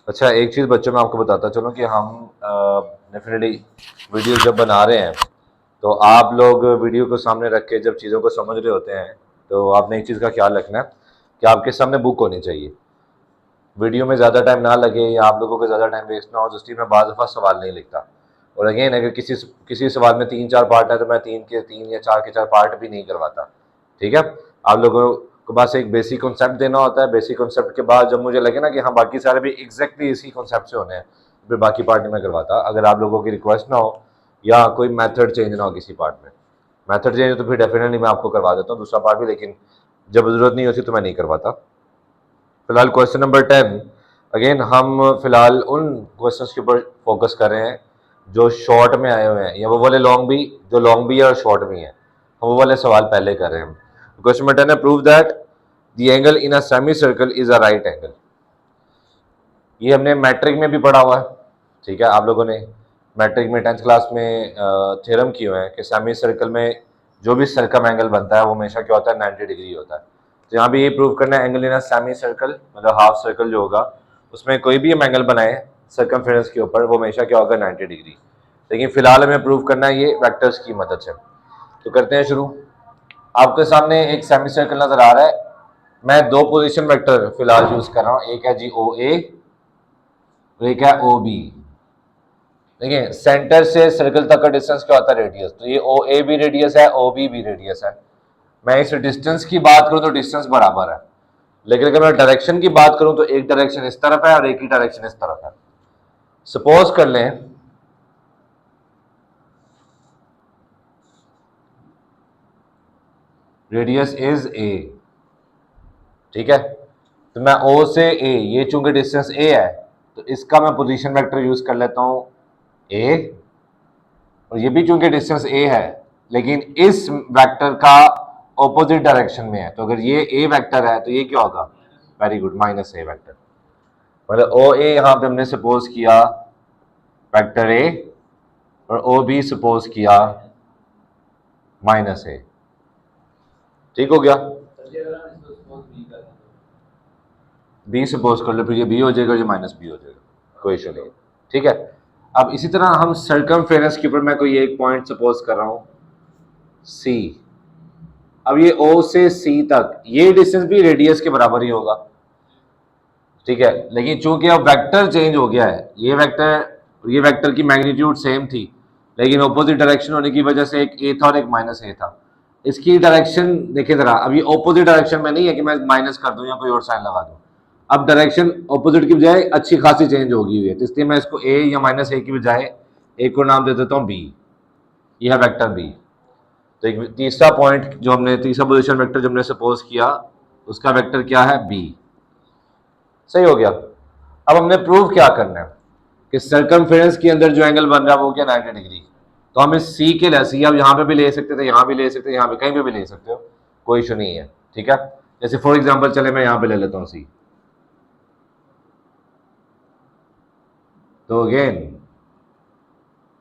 अच्छा, एक चीज़ बच्चों मैं आपको बताता चलूँ कि हम डेफिनेटली वीडियो जब बना रहे हैं तो आप लोग वीडियो को सामने रख के जब चीज़ों को समझ रहे होते हैं तो आपने एक चीज़ का ख्याल रखना है कि आपके सामने बुक होनी चाहिए, वीडियो में ज़्यादा टाइम ना लगे या आप लोगों को ज़्यादा टाइम वेस्ट ना हो। जिसलिए मैं बाज़ दफ़ा सवाल नहीं लिखता। और अगेन अगर किसी सवाल में 3-4 पार्ट है तो मैं 3 के 3 या 4 के 4 पार्ट भी नहीं करवाता। ठीक है? आप लोगों को बस एक बेसिक कॉन्सेप्ट देना होता है। बेसिक कॉन्सेप्ट के बाद जब मुझे लगे ना कि हाँ बाकी सारे भी एग्जैक्टली इसी कॉन्सेप्ट से होने हैं, फिर बाकी पार्ट नहीं मैं करवाता। अगर आप लोगों की रिक्वेस्ट ना हो या कोई मेथड चेंज ना हो किसी पार्ट में, मेथड चेंज हो तो फिर डेफिनेटली मैं आपको करवा देता हूँ दूसरा पार्ट भी, लेकिन जब ज़रूरत नहीं होती तो मैं नहीं करवाता। फिलहाल क्वेश्चन नंबर 10, अगेन हम फिलहाल उन क्वेश्चंस के ऊपर फोकस कर रहे हैं जो शॉर्ट में आए हुए हैं, या वो वाले लॉन्ग भी, जो लॉन्ग भी है और शॉर्ट भी हैं, हम वो वाले सवाल पहले कर रहे हैं। क्वेश्चन नंबर 10 है, prove that the angle in a semi circle is a right angle. ये हमने मैट्रिक में भी पढ़ा हुआ है। ठीक है, आप लोगों ने मैट्रिक में 10th क्लास में थ्योरम किए हुए हैं कि सेमी सर्कल में जो भी सर्कम एंगल बनता है वो हमेशा क्या होता है, 90 डिग्री होता है। तो यहाँ भी ये प्रूव करना है angle in a semi circle, मतलब हाफ सर्कल जो होगा उसमें कोई भी हम एंगल बनाए सर्कमफेरेंस के ऊपर वो हमेशा क्या होगा, 90 डिग्री। लेकिन फिलहाल हमें प्रूव करना है ये वेक्टर्स की मदद से। तो करते हैं शुरू। आपके सामने एक सेमी सर्कल नजर आ रहा है। मैं दो पोजीशन वेक्टर फिलहाल यूज कर रहा हूँ, एक है जी ओ ए और एक है ओ बी। देखिए सेंटर से सर्कल तक का डिस्टेंस क्या होता है, रेडियस। तो ये ओ ए भी रेडियस है, ओ बी भी रेडियस है। मैं इस डिस्टेंस की बात करूं तो डिस्टेंस बराबर है, लेकिन अगर मैं डायरेक्शन की बात करूं तो एक डायरेक्शन इस तरफ है और एक ही डायरेक्शन इस तरफ है। सपोज कर लें रेडियस इज ए, ठीक है, तो मैं ओ से ए, ये चूंकि डिस्टेंस ए है तो इसका मैं पोजीशन वेक्टर यूज कर लेता हूं ए, और ये भी चूंकि डिस्टेंस ए है लेकिन इस वेक्टर का ऑपोजिट डायरेक्शन में है, तो अगर ये ए वेक्टर है तो ये क्या होगा, वेरी गुड, माइनस ए वेक्टर। मतलब ओ ए यहां पे हमने सपोज किया वेक्टर ए और ओ बी सपोज किया माइनस ए। ठीक हो गया, बी सपोज कर लो, फिर ये बी हो जाएगा, ये माइनस बी हो जाएगा, कोई इशू नहीं। ठीक है, अब इसी तरह हम सर्कमफेरेंस के ऊपर मैं कोई एक पॉइंट सपोज कर रहा हूं सी। अब ये ओ से सी तक ये डिस्टेंस भी रेडियस के बराबर ही होगा। ठीक है, लेकिन चूंकि अब वेक्टर चेंज हो गया है, ये वेक्टर की मैग्नीट्यूड सेम थी लेकिन ऑपोजिट डायरेक्शन होने की वजह से एक ए था और एक माइनस ए था। इसकी डायरेक्शन देखिए जरा, अभी ऑपोजिट डायरेक्शन में नहीं है कि मैं माइनस कर दूं या कोई और साइन लगा दूं। अब डायरेक्शन ऑपोजिट की बजाय अच्छी खासी चेंज होगी हुई है, तो इसलिए मैं इसको ए या माइनस ए की बजाय ए को नाम दे देता हूं बी। यह है वेक्टर बी। तो एक तीसरा पॉइंट जो हमने, तीसरा पोजीशन वेक्टर जो हमने सपोज किया उसका वेक्टर क्या है, बी। सही हो गया। अब हमने प्रूव क्या करना है कि सर्कमफेरेंस के अंदर जो एंगल बन रहा है वो क्या, 90 डिग्री। तो हम इस सी के लिए, सी आप यहां पे भी ले सकते थे, यहां भी ले सकते, यहां पे कहीं पे भी ले सकते हो, कोई इशू नहीं है। ठीक है, जैसे फॉर एग्जांपल चले मैं यहां पे ले लेता हूं सी। तो अगेन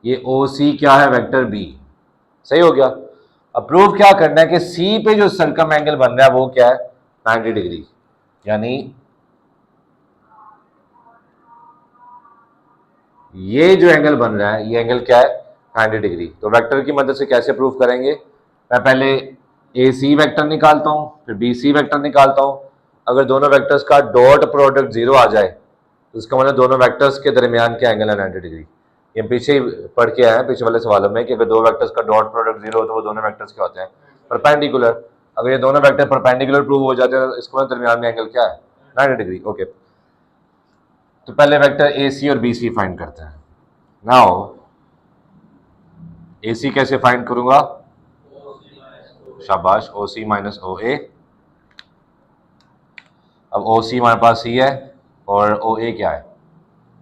ये ओ सी क्या है, वेक्टर बी। सही हो गया। अब प्रूव क्या करना है कि सी पे जो सर्कम एंगल बन रहा है वो क्या है, 90 डिग्री। यानी ये जो एंगल बन रहा है ये एंगल क्या है, 90 डिग्री। तो वेक्टर की मदद से कैसे प्रूव करेंगे, मैं पहले ए सी वैक्टर निकालता हूं फिर बी सी वैक्टर निकालता हूं। अगर दोनों वेक्टर्स का डॉट प्रोडक्ट 0 आ जाए तो इसका मतलब दोनों वेक्टर्स के दरमियान क्या एंगल है, 90 डिग्री। ये पीछे ही पढ़ के आए हैं पिछले वाले सवालों में कि अगर दो वेक्टर्स का डॉट प्रोडक्ट 0 हो तो वो दोनों वेक्टर्स क्या होते हैं, परपेंडिकुलर। अगर ये दोनों वेक्टर परपेंडिकुलर प्रूव हो जाते हैं तो इसका मतलब दरमियान में एंगल क्या है, 90 डिग्री। ओके, तो पहले वेक्टर ए सी और बी सी फाइंड करते हैं। नाउ ए सी कैसे फाइंड करूंगा, शाबाश, ओ सी माइनस ओ ए। अब ओ सी हमारे पास सी है और ओ ए क्या है,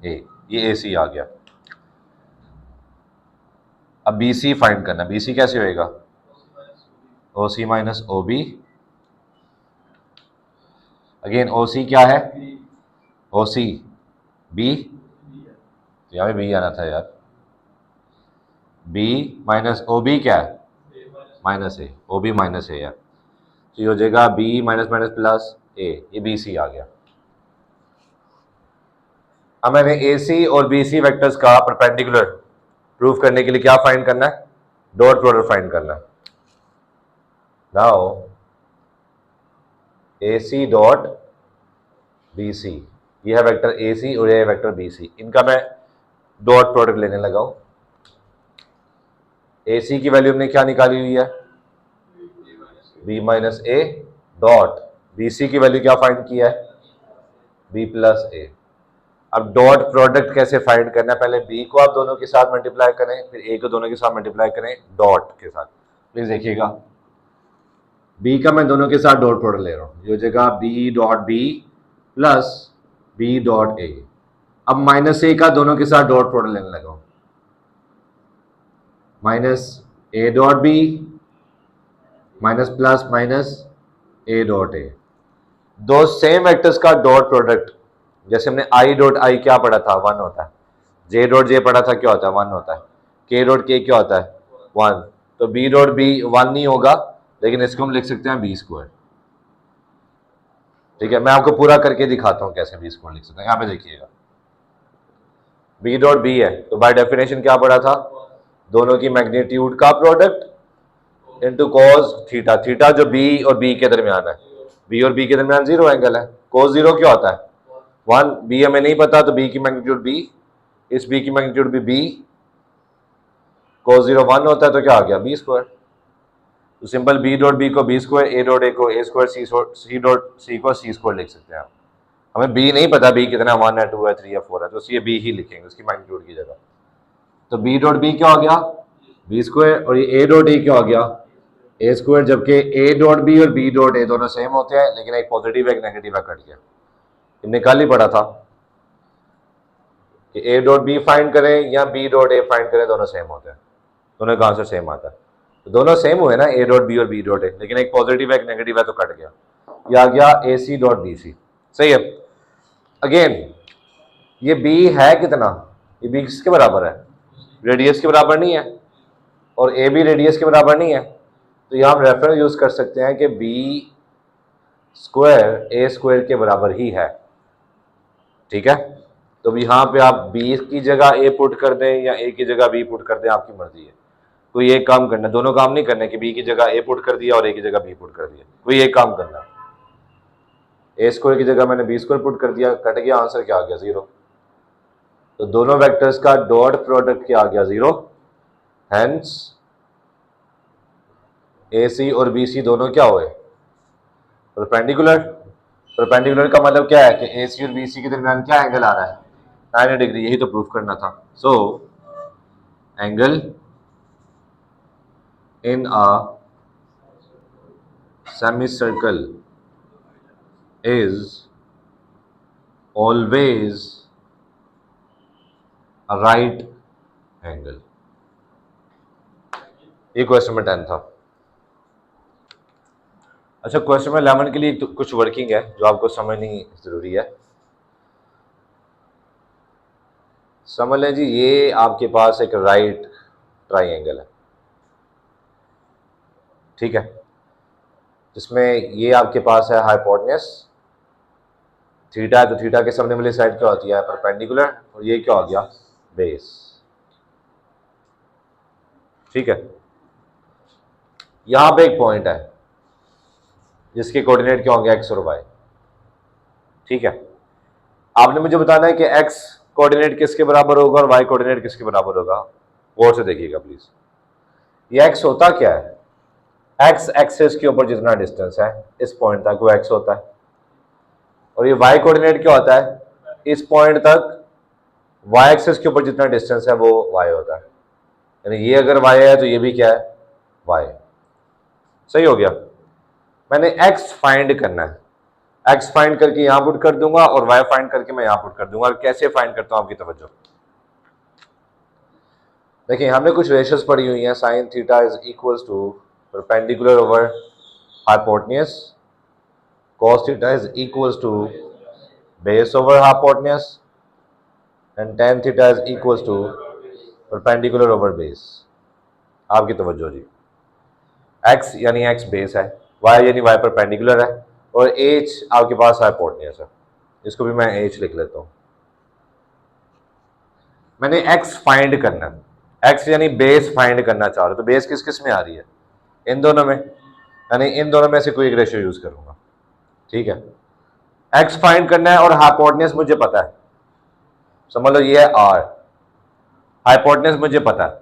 ए, ये ए सी आ गया। अब बी सी फाइंड करना, बी सी कैसे होएगा, ओ सी माइनस ओ बी। अगेन ओ सी क्या है, ओ सी बी, तो यहाँ पे बी आना था यार। बी माइनस ओ बी क्या है, माइनस ए, ओ बी माइनस ए है, तो ये हो जाएगा बी माइनस माइनस प्लस ए, ये बी सी आ गया। अब मैंने ए सी और बी सी वैक्टर्स का परपेंडिकुलर प्रूफ करने के लिए क्या फाइंड करना है, डॉट प्रोडक्ट फाइंड करना है। नाउ ए सी डॉट बी सी, ये है वेक्टर ए सी और ये है वेक्टर बी सी, इनका मैं डॉट प्रोडक्ट लेने लगा हूं। ए सी की वैल्यू हमने क्या निकाली हुई है, B minus A, dot B C की वैल्यू क्या फाइंड किया है, बी प्लस ए। अब डॉट प्रोडक्ट कैसे फाइंड करना है, पहले बी को आप दोनों के साथ मल्टीप्लाई करें, फिर ए को दोनों के साथ मल्टीप्लाई करें डॉट के साथ। प्लीज देखिएगा, बी का मैं दोनों के साथ डॉट प्रोडक्ट ले रहा हूं, ये हो जाएगा B dot B plus B dot A. अब माइनस ए का दोनों के साथ डॉट प्रोडक्ट लेने लगा हूं, minus A dot B minus plus minus A dot A. दो सेम वेक्टर्स का डॉट प्रोडक्ट, जैसे हमने आई डॉट आई क्या पढ़ा था, 1 होता है, जे डॉट जे पढ़ा था क्या होता है, 1 होता है, के डॉट के क्या होता है, 1। तो बी डॉट बी 1 नहीं होगा, लेकिन इसको हम लिख सकते हैं बी स्क्वायर। ठीक है, मैं आपको पूरा करके दिखाता हूं कैसे बी स्क्वायर लिख सकते हैं। यहां पे देखिएगा, बी डॉट बी है तो बाय डेफिनेशन क्या पढ़ा था, दोनों की मैग्नीट्यूड का product into cos theta, theta जो बी और बी के दरमियान है, बी और बी के दरमियान 0 एंगल है, कॉस 0 क्या होता है 1, बी हमें नहीं पता तो बी की मैग्नीट्यूड बी, इस बी की मैग्नीट्यूड भी बी, cos 0 1 होता है तो क्या आ गया बी स्क्वायर। तो सिंपल बी डॉट बी को B square, A dot A को ए स्क्वायर, सी डॉट सी को सी स्क्वायर लिख सकते हैं आप। हमें बी नहीं पता बी कितना 1 है 2 है 3 है 4 है, तो इसलिए बी ही लिखेंगे उसकी मैग्नीट्यूड की जगह। तो बी डॉट बी क्या हो गया बी स्क्वायर, और ये ए डॉट ए क्या हो गया ए स्क्वायर, जबकि ए डॉट बी और बी डॉट ए दोनों सेम होते हैं, लेकिन एक पॉजिटिव एक नेगेटिव है, कट गया। इनने कल ही पढ़ा था कि ए डॉट बी फाइंड करें या बी डॉट ए फाइंड करें, दोनों सेम होते हैं, दोनों का आंसर सेम आता है। तो दोनों सेम हुए ना, ए डॉट बी और बी डॉट ए, लेकिन एक पॉजिटिव है एक नेगेटिव है तो कट गया, ये आ गया ए सी डॉट बी सी। सही है। अगेन ये बी है कितना, ये बी किसके बराबर है, रेडियस के बराबर नहीं है, और ए भी रेडियस के बराबर नहीं है, तो यहां हम रेफरेंस यूज कर सकते हैं कि बी स्क्वायर ए स्क्वायर के बराबर ही है। ठीक है, तो यहाँ पे आप बी की जगह ए पुट कर दें या ए की जगह बी पुट कर दें, आपकी मर्जी है। कोई एक काम करना, दोनों काम नहीं करने कि बी की जगह ए पुट कर दिया और ए की जगह बी पुट कर दिया, कोई एक काम करना। ए स्क्वायर की जगह मैंने बी स्क्वायर पुट कर दिया, कट गया, आंसर क्या आ गया 0। तो दोनों वेक्टर्स का डॉट प्रोडक्ट क्या आ गया 0, हेंस ए सी और बी सी दोनों क्या हुए परपेंडिकुलर। परपेंडिकुलर का मतलब क्या है कि ए सी और बी सी के दरमियान क्या एंगल आ रहा है 90 डिग्री, यही तो प्रूफ करना था। So angle in a semicircle is always a right angle। ये क्वेश्चन में 10 था। अच्छा, क्वेश्चन में 11 के लिए तो कुछ वर्किंग है जो आपको समझनी जरूरी है। समझ लें जी, ये आपके पास एक राइट ट्राइंगल है, ठीक है, जिसमें ये आपके पास है हाइपोटेन्यूस थीटा है, तो थीटा के सामने वाली साइड क्या होती है परपेंडिकुलर, और ये क्या हो गया बेस। ठीक है, यहां पे एक पॉइंट है जिसके कोऑर्डिनेट क्या होंगे एक्स और वाई। ठीक है, आपने मुझे बताना है कि एक्स कोऑर्डिनेट किसके बराबर होगा और वाई कोऑर्डिनेट किसके बराबर होगा। गौर से देखिएगा प्लीज, ये एक्स होता क्या है, एक्स एक्सिस के ऊपर जितना डिस्टेंस है इस पॉइंट तक वो एक्स होता है, और ये वाई कोऑर्डिनेट क्या होता है, इस पॉइंट तक वाई एक्सिस के ऊपर जितना डिस्टेंस है वो वाई होता है, यानी ये अगर वाई है तो ये भी क्या है वाई। सही हो गया। मैंने एक्स फाइंड करना है, एक्स फाइंड करके यहां पुट कर दूंगा और वाई फाइंड करके मैं यहां पुट कर दूंगा। कैसे फाइंड करता हूं आपकी तवज्जो देखिए, हमने कुछ रेशियोज पढ़ी हुई हैं, sine theta is equals to perpendicular over hypotenuse, cos theta is equals to base over hypotenuse, and tan theta is equals to perpendicular over base। आपकी तवज्जो जी, x यानी x बेस है, y यानी y परपेंडिकुलर है, और h आपके पास hypotenuse है, इसको भी मैं h लिख लेता हूँ। मैंने x फाइंड करना है, x यानी बेस फाइंड करना चाह रहा हूं, तो बेस किस किस में आ रही है, इन दोनों में, यानी इन दोनों में से कोई एक रेशियो यूज करूंगा, ठीक है। x फाइंड करना है और हाइपोटेन्यूज मुझे पता है, समझ लो ये है r, हाइपोटेन्यूज मुझे पता है,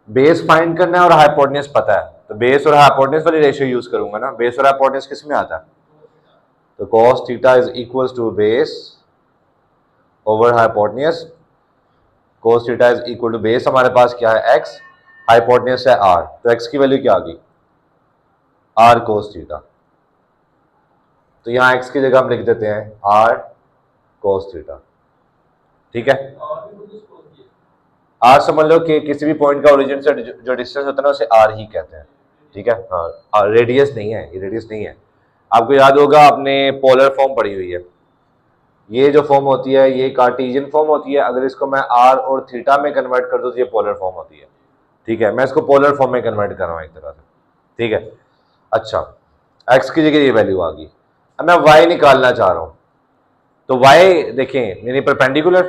बेस फाइंड करना है और हाइपोटेन्यूज पता है, तो बेस और हाइपोटेन्यूज वाली रेशियो यूज करूंगा ना। बेस और हाइपोटेन्यूज किस में आता है, तो cos theta is equals to base over hypotenuse, cos theta is equal to base हमारे पास क्या है x, हाइपोटेन्यूज है r, तो x की वैल्यू क्या आ गई r cos थीटा, तो यहां x की जगह हम लिख देते हैं r cos थीटा, ठीक है। r समझ लो कि किसी भी पॉइंट का ओरिजिन से जो डिस्टेंस होता है ना उसे r ही कहते हैं, ठीक है। हाँ, रेडियस नहीं है, ये रेडियस नहीं है। आपको याद होगा आपने पोलर फॉर्म पढ़ी हुई है, ये जो फॉर्म होती है ये कार्टेशियन फॉर्म होती है, अगर इसको मैं r और थीटा में कन्वर्ट कर दूं तो ये पोलर फॉर्म होती है, ठीक है। मैं इसको पोलर फॉर्म में कन्वर्ट कर रहा हूं एक तरह से, ठीक है। अच्छा, x की जगह ये वैल्यू आ गई, अब मैं y निकालना चाह रहा हूं, तो y देखें यानी परपेंडिकुलर,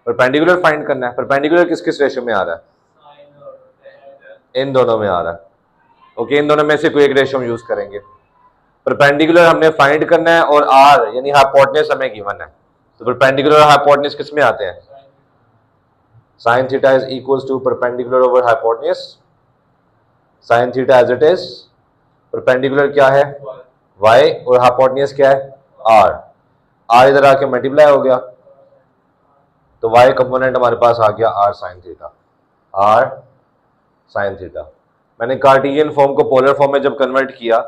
परपेंडिकुलर फाइंड करना है। परपेंडिकुलर किस किस रेशियो में आ रहा है, इन दोनों में आ रहा है, ओके। इन दोनों में से कोई एक रेशियो हम यूज करेंगे। परपेंडिकुलर हमने फाइंड करना है और r यानी हाइपोटेन्यूज हमें गिवन है, तो परपेंडिकुलर और हाइपोटेन्यूज किस में आते हैं, sin theta is equals to perpendicular over hypotenuse, sin theta as it is, perpendicular क्या है y और हाइपोटेन्यूज क्या है r, r इधर आके मल्टीप्लाई हो गया, तो y कंपोनेंट हमारे पास आ गया r sin theta, r sin theta. मैंने कार्टेशियन फॉर्म को पोलर फॉर्म में जब कन्वर्ट किया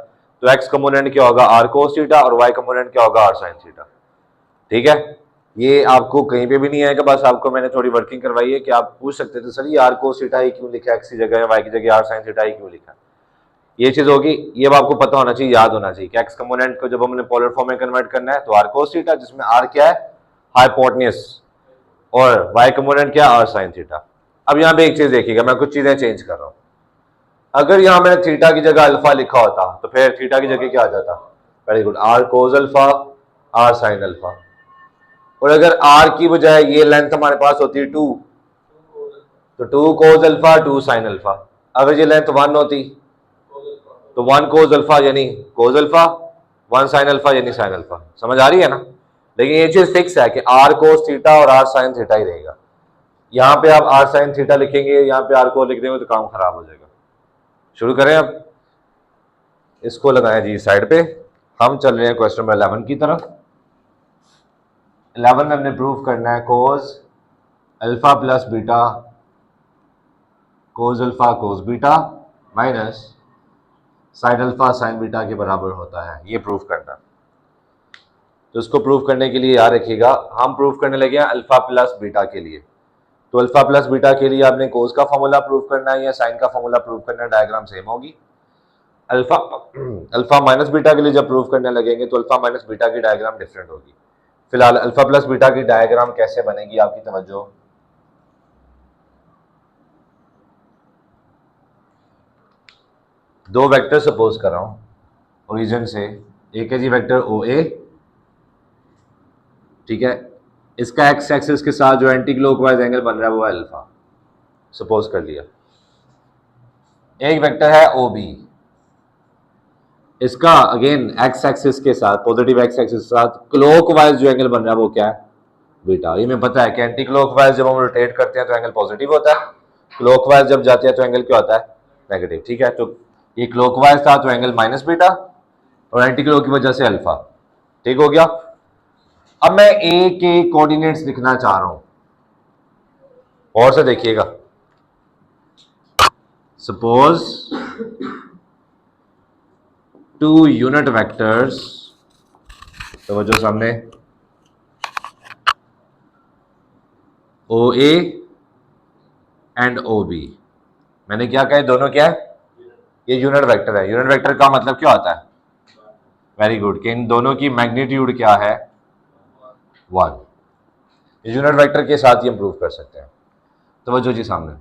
तो x कंपोनेंट क्या होगा r cos थीटा और y कंपोनेंट क्या होगा r sin थीटा, ठीक है। ये आपको कहीं पे भी नहीं आएगा, बस आपको मैंने थोड़ी वर्किंग करवाई है कि आप पूछ सकते थे सर ये r cos थीटा ही क्यों लिखा है x की जगह, y की जगह r sin थीटा ही क्यों लिखा है, ये चीज होगी, ये अब आपको पता होना चाहिए, याद होना चाहिए कि x कंपोनेंट को जब हमने पोलर फॉर्म में कन्वर्ट करना है तो r cos थीटा, जिसमें r क्या है हाइपोटेन्यूज, और y कंपोनेंट क्या है r sin थीटा। अब यहाँ पे एक चीज देखिएगा, मैं कुछ चीजें चेंज कर रहा हूँ, अगर यहां मैंने थीटा की जगह अल्फा लिखा होता तो फिर थीटा की जगह क्या आ जाता, very good, r cos alpha r sin alpha, और अगर r की बजाय ये लेंथ हमारे पास होती है 2, तो 2 cos अल्फा 2 sin अल्फा, अगर ये लेंथ 1 होती तो 1 cos अल्फा यानी cos अल्फा, 1 sin अल्फा यानी sin अल्फा, समझ आ रही है ना। लेकिन ये चीज फिक्स है कि r cos थीटा और r sin थीटा ही रहेगा, यहां पे आप r sin थीटा लिखेंगे, यहां पे r cos लिख देंगे तो काम खराब हो जाएगा। शुरू करें अब, इसको लगाएं जी साइड पे, हम चल रहे हैं क्वेश्चन नंबर 11 की तरफ। 11 में हमने प्रूव करना है cos alpha plus beta cos alpha cos beta minus sine alpha sign beta के बराबर होता है, ये प्रूव करना। तो इसको प्रूव करने के लिए याद रखिएगा हम प्रूव करने लगे हैं अल्फा प्लस बीटा के लिए, तो अल्फा प्लस बीटा के लिए आपने कोस का फॉर्मूला प्रूव करना है या साइन का फॉर्मूला प्रूव करना है, डायग्राम सेम होगी। अल्फा अल्फा माइनस बीटा के लिए जब प्रूव करने लगेंगे तो अल्फा माइनस बीटा की डायग्राम डिफरेंट होगी। फिलहाल अल्फा प्लस बीटा की डायग्राम कैसे बनेगी, आपकी तवज्जो, दो वेक्टर सपोज कर रहा हूं ओरिजिन से, एक है जी वेक्टर ओ ए, ठीक है, इसका एक्स एक्सिस के साथ जो एंटी क्लॉकवाइज एंगल बन रहा है वो है अल्फा, सपोज कर लिया। एक वेक्टर है ओ बी, इसका अगेन एक्स एक्सिस के साथ पॉजिटिव एक्स एक्सिस के साथ क्लॉकवाइज जो एंगल बन रहा है वो क्या है बीटा। ये मैं पता है कि एंटी क्लॉकवाइज जब हम रोटेट करते हैं तो एंगल पॉजिटिव होता है, क्लॉकवाइज जब जाते हैं तो एंगल क्या होता है नेगेटिव, ठीक है। तो ये क्लॉकवाइज था तो एंगल माइनस बीटा और एंटी क्लॉक की वजह से अल्फा, ठीक हो गया। अब मैं ए के कोऑर्डिनेट्स लिखना चाह रहा हूं, और से देखिएगा, सपोज टू यूनिट वेक्टर्स, तो जो सामने ओ ए एंड ओ बी, मैंने क्या कहा दोनों क्या है, ये यूनिट वेक्टर है। यूनिट वेक्टर का मतलब क्या होता है, वेरी गुड, कि इन दोनों की मैग्नीट्यूड क्या है 1, यूनिट वेक्टर के साथ ही हम प्रूव कर सकते हैं। तो जी सामने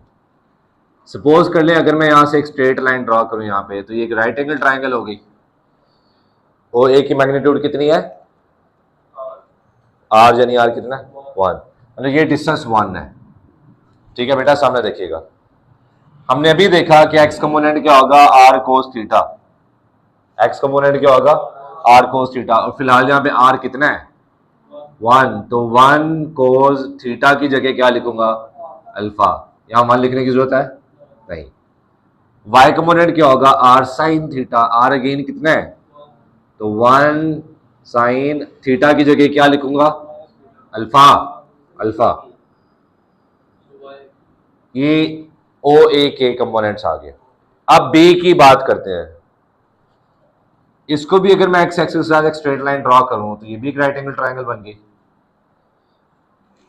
सपोज कर लें अगर मैं यहां से एक स्ट्रेट लाइन ड्रॉ करूं यहां पे, तो ये एक राइट एंगल ट्राइंगल हो गई, ओ ए की मैग्नीट्यूड कितनी है आर, यानी आर कितना 1, मतलब ये डिस्टेंस 1 है, ठीक है बेटा, सामने देखिएगा। हमने अभी देखा कि एक्स कंपोनेंट क्या होगा, R cos theta. X component क्या होगा, आर कोस थीटा। और फिलहाल यहाँ पे आर कितना है, 1, तो 1 कोस थीटा की जगह क्या लिखूंगा, अल्फा। यहां 1 लिखने की जरूरत है नहीं। वाई कंपोनेंट क्या होगा, R sine theta. R again कितना है, तो 1 साइन थीटा की जगह क्या लिखूंगा, अल्फा। अल्फा। ये ओ ए के कंपोनेंट्स आ गए। अब बी की बात करते हैं। इसको भी अगर मैं एक्स एक्सिस के साथ एक स्ट्रेट लाइन ड्रॉ करूं तो ये भी एक राइट एंगल ट्रायंगल बन गई।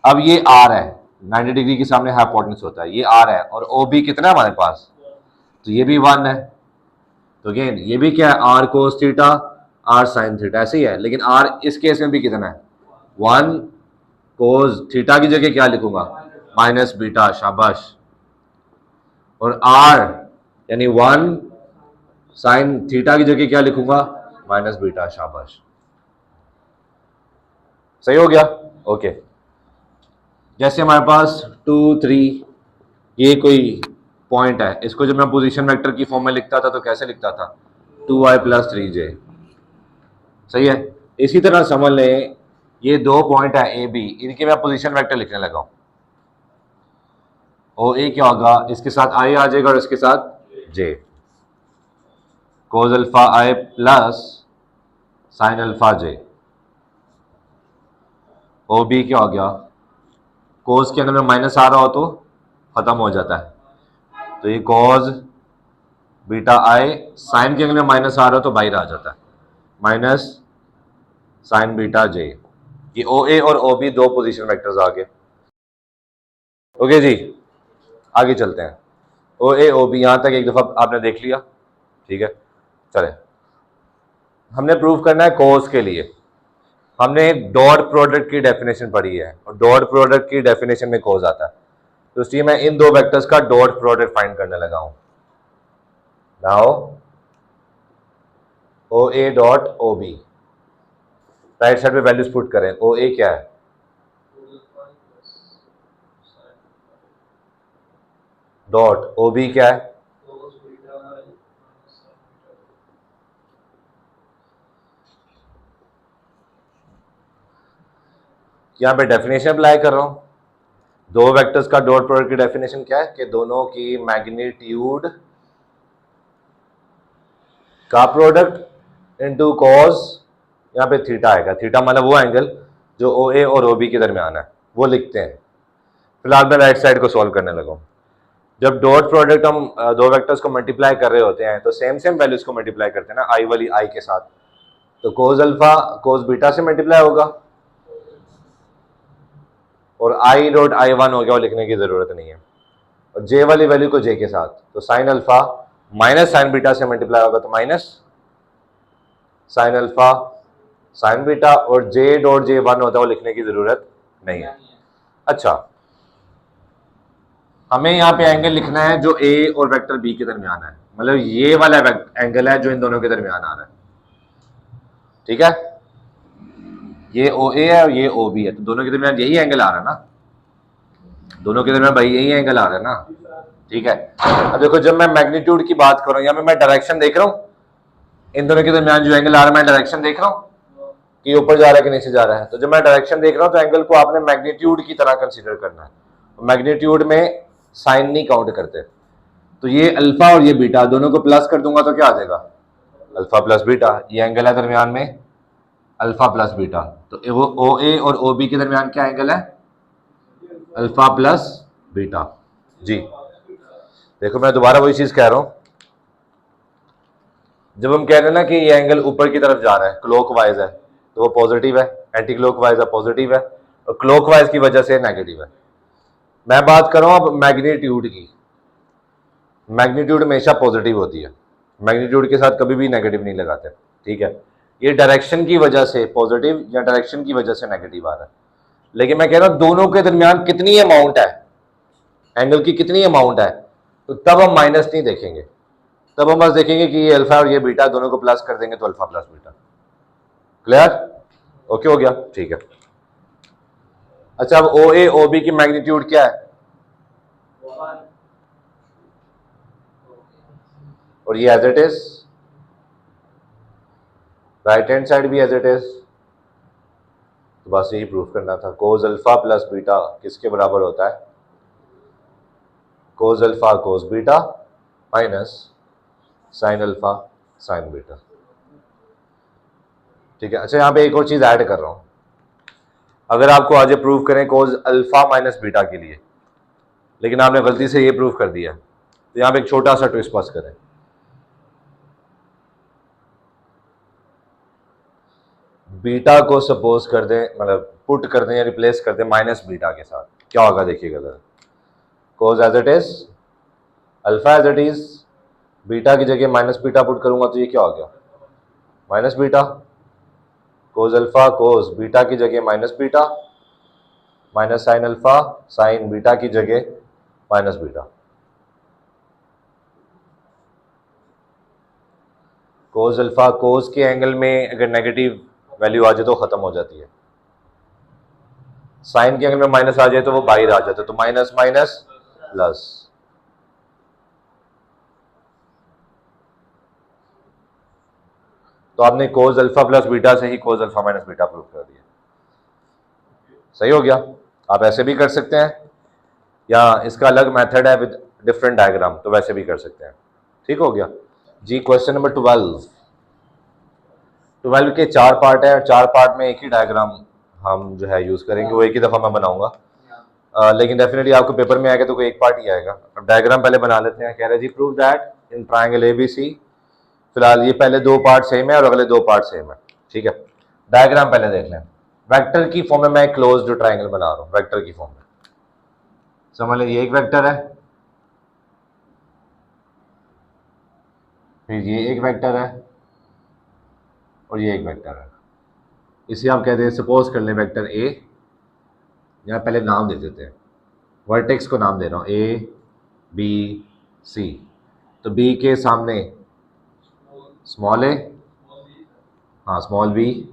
अब ये आर है, 90 डिग्री के सामने हाइपोटेन्यूज होता है, ये आर है, और ओ बी कितना है हमारे पास, तो ये भी 1 है। तो अगेन ये भी क्या है, R cos theta, R sine theta, ऐसे ही है। लेकिन आर इस केस में भी कितना है, 1 कोस थीटा की जगह क्या लिखूंगा, माइनस बीटा, शाबाश। और आर यानी 1 साइन थीटा की जगह क्या लिखूंगा, माइनस बीटा, शाबाश। सही हो गया, ओके। जैसे हमारे पास 2 3 ये कोई पॉइंट है, इसको जब मैं पोजीशन वेक्टर की फॉर्म में लिखता था तो कैसे लिखता था, 2i + 3j। सही है। इसी तरह समझ लें ये 2 पॉइंट है ए बी, इनके मैं पोजीशन वेक्टर लिखने लगा हूं। ओ ए क्या होगा, इसके साथ आई आ जाएगा और इसके साथ J, cos alpha I plus sine alpha J. O B क्या हो गया, कोस के अंदर में माइनस आ रहा हो तो खत्म हो जाता है, तो ये कोस बीटा आई, साइन के अंदर में माइनस आ रहा हो तो बाहर आ जाता है, माइनस साइन बीटा जे। ये ओ ए और ओ बी 2 पोजीशन वेक्टर्स आ गए। ओके जी, आगे चलते हैं। ओ ए ओ बी यहां तक एक दफा आपने देख लिया, ठीक है। चले, हमने प्रूव करना है कोस के लिए। हमने डॉट प्रोडक्ट की डेफिनेशन पढ़ी है, और डॉट प्रोडक्ट की डेफिनेशन में कोस आता है, तो इसलिए मैं इन 2 वेक्टर्स का डॉट प्रोडक्ट फाइंड करने लगा हूं। Now O A dot O B, right side पे वैल्यूज पुट करें। ओ ए क्या है, डॉट, ओ बी क्या है, यहां पे डेफिनेशन अप्लाई कर रहा हूं। 2 वेक्टर्स का डॉट प्रोडक्ट की डेफिनेशन क्या है कि दोनों की मैग्नीट्यूड का प्रोडक्ट इनटू कॉस, यहां पे थीटा आएगा। थीटा मतलब वो एंगल जो ओ ए और ओ बी के दरमियान है, वो लिखते हैं। फिलहाल मैं राइट साइड को सॉल्व करने लगा हूं। जब डॉट प्रोडक्ट हम 2 वेक्टर्स को मल्टीप्लाई कर रहे होते हैं तो सेम सेम वैल्यूज को मल्टीप्लाई करते हैं ना, आई वाली आई के साथ, तो कोस अल्फा कोस बीटा से मल्टीप्लाई होगा, और आई डॉट आई 1 हो गया, वो लिखने की जरूरत नहीं है। और जे वाली वैल्यू को जे के साथ, तो sine alpha minus sign beta से मल्टीप्लाई होगा, तो minus sine alpha sign beta, और जे डॉट जे 1 होता है, वो लिखने की जरूरत नहीं है। अच्छा, हमें यहाँ पे एंगल लिखना है जो ए और वेक्टर बी के दरमियान है, मतलब ये वाला एंगल है जो इन दोनों के दरमियान आ रहा है, ठीक है। ये ओ ए है और ये ओ बी है, तो दोनों के दरमियान यही एंगल आ रहा है ना, दोनों के दरमियान भाई यही एंगल आ रहा है ना, ठीक है। अब देखो, जब मैं मैग्नीट्यूड की बात कर रहा हूँ, यहाँ पे मैं डायरेक्शन देख रहा हूँ, इन दोनों के दरमियान जो एंगल आ रहा है मैं डायरेक्शन देख रहा हूँ कि ऊपर जा रहा है कि नीचे जा रहा है। तो जब मैं डायरेक्शन देख रहा हूँ तो एंगल को आपने मैग्नीट्यूड की तरह कंसीडर करना है। मैग्नीट्यूड में साइन नहीं काउंट करते, तो ये अल्फा और ये बीटा दोनों को प्लस कर दूंगा तो क्या आ जाएगा, अल्फा प्लस बीटा। ये एंगल है दरमियान में अल्फा प्लस बीटा, तो वो ओ ए और ओ बी के दरमियान क्या एंगल है, अल्फा प्लस बीटा। जी देखो, मैं दोबारा वही चीज कह रहा हूं। जब हम कह रहे हैं ना कि ये एंगल ऊपर की तरफ जा रहा है, क्लॉकवाइज है, तो वो पॉजिटिव है, एंटी क्लॉकवाइज है पॉजिटिव है, और क्लॉकवाइज की वजह से नेगेटिव है। मैं बात कर रहा हूं अब मैग्नीट्यूड की। मैग्नीट्यूड हमेशा पॉजिटिव होती है, मैग्नीट्यूड के साथ कभी भी नेगेटिव नहीं लगाते, ठीक है। ये डायरेक्शन की वजह से पॉजिटिव या डायरेक्शन की वजह से नेगेटिव आ रहा है, लेकिन मैं कह रहा हूं दोनों के दरमियान कितनी अमाउंट है, एंगल की कितनी अमाउंट है, तो तब हम माइनस नहीं देखेंगे, तब हम बस देखेंगे कि ये अल्फा और ये बीटा दोनों को प्लस कर देंगे तो alpha plus beta. Clear, okay हो गया, ठीक है। अच्छा, अब ओ ए ओ बी की मैग्नीट्यूड क्या है, और ये as it is, right hand side भी एज इट इज। तो बस यही प्रूफ करना था। कोस अल्फा प्लस बीटा किसके बराबर होता है? Cos alpha cos beta minus sine alpha sign beta. ठीक है। अच्छा, यहाँ पे एक और चीज ऐड कर रहा हूं। अगर आपको आज प्रूव करें कोस अल्फा माइनस बीटा के लिए, लेकिन आपने गलती से ये प्रूव कर दिया, तो यहाँ पे एक छोटा सा ट्विस्ट पास करें। बीटा को सपोज कर दें, मतलब पुट कर दें या रिप्लेस कर दें माइनस बीटा के साथ, क्या होगा देखिएगा जरा। Cos as it is, alpha as it is, beta की जगह माइनस बीटा पुट करूंगा तो ये क्या हो गया? Minus beta. Cos alpha cos beta की जगह minus beta, minus sine alpha sign beta की जगह minus beta. Cos alpha cos के एंगल में अगर नेगेटिव वैल्यू आ जाए तो खत्म हो जाती है, साइन के एंगल में माइनस आ जाए तो वो बाहर आ जाता है, तो माइनस माइनस प्लस। तो आपने कोस अल्फा प्लस बीटा से ही cos alpha minus beta prove कर दिया। सही हो गया। आप ऐसे भी कर सकते हैं, या इसका अलग मेथड है विद डिफरेंट डायग्राम, तो वैसे भी कर सकते हैं। ठीक हो गया जी। क्वेश्चन नंबर 12 के 4 पार्ट है, और 4 पार्ट में एक ही डायग्राम हम जो है यूज करेंगे, वो एक ही दफा मैं बनाऊंगा। लेकिन डेफिनेटली आपको पेपर में आएगा तो कोई एक पार्ट ही आएगा। अब डायग्राम पहले बना लेते हैं। कह रहे जी prove that in triangle ABC, फिलहाल ये पहले 2 पार्ट सेम है और अगले 2 पार्ट सेम है। ठीक है, डायग्राम पहले देख लें। वेक्टर की फॉर्म में मैं क्लोज्ड ट्राइंगल बना रहा हूं, वेक्टर की फॉर्म में। समझ लें ये एक वेक्टर है, फिर ये एक वेक्टर है, और ये एक वेक्टर है। इसे आप कहते हैं, सपोज कर लें वेक्टर ए, यहाँ पहले नाम दे देते हैं, वर्टेक्स को नाम दे रहा हूँ ए बी सी। तो बी के सामने स्मॉल ए, हाँ स्मॉल बी,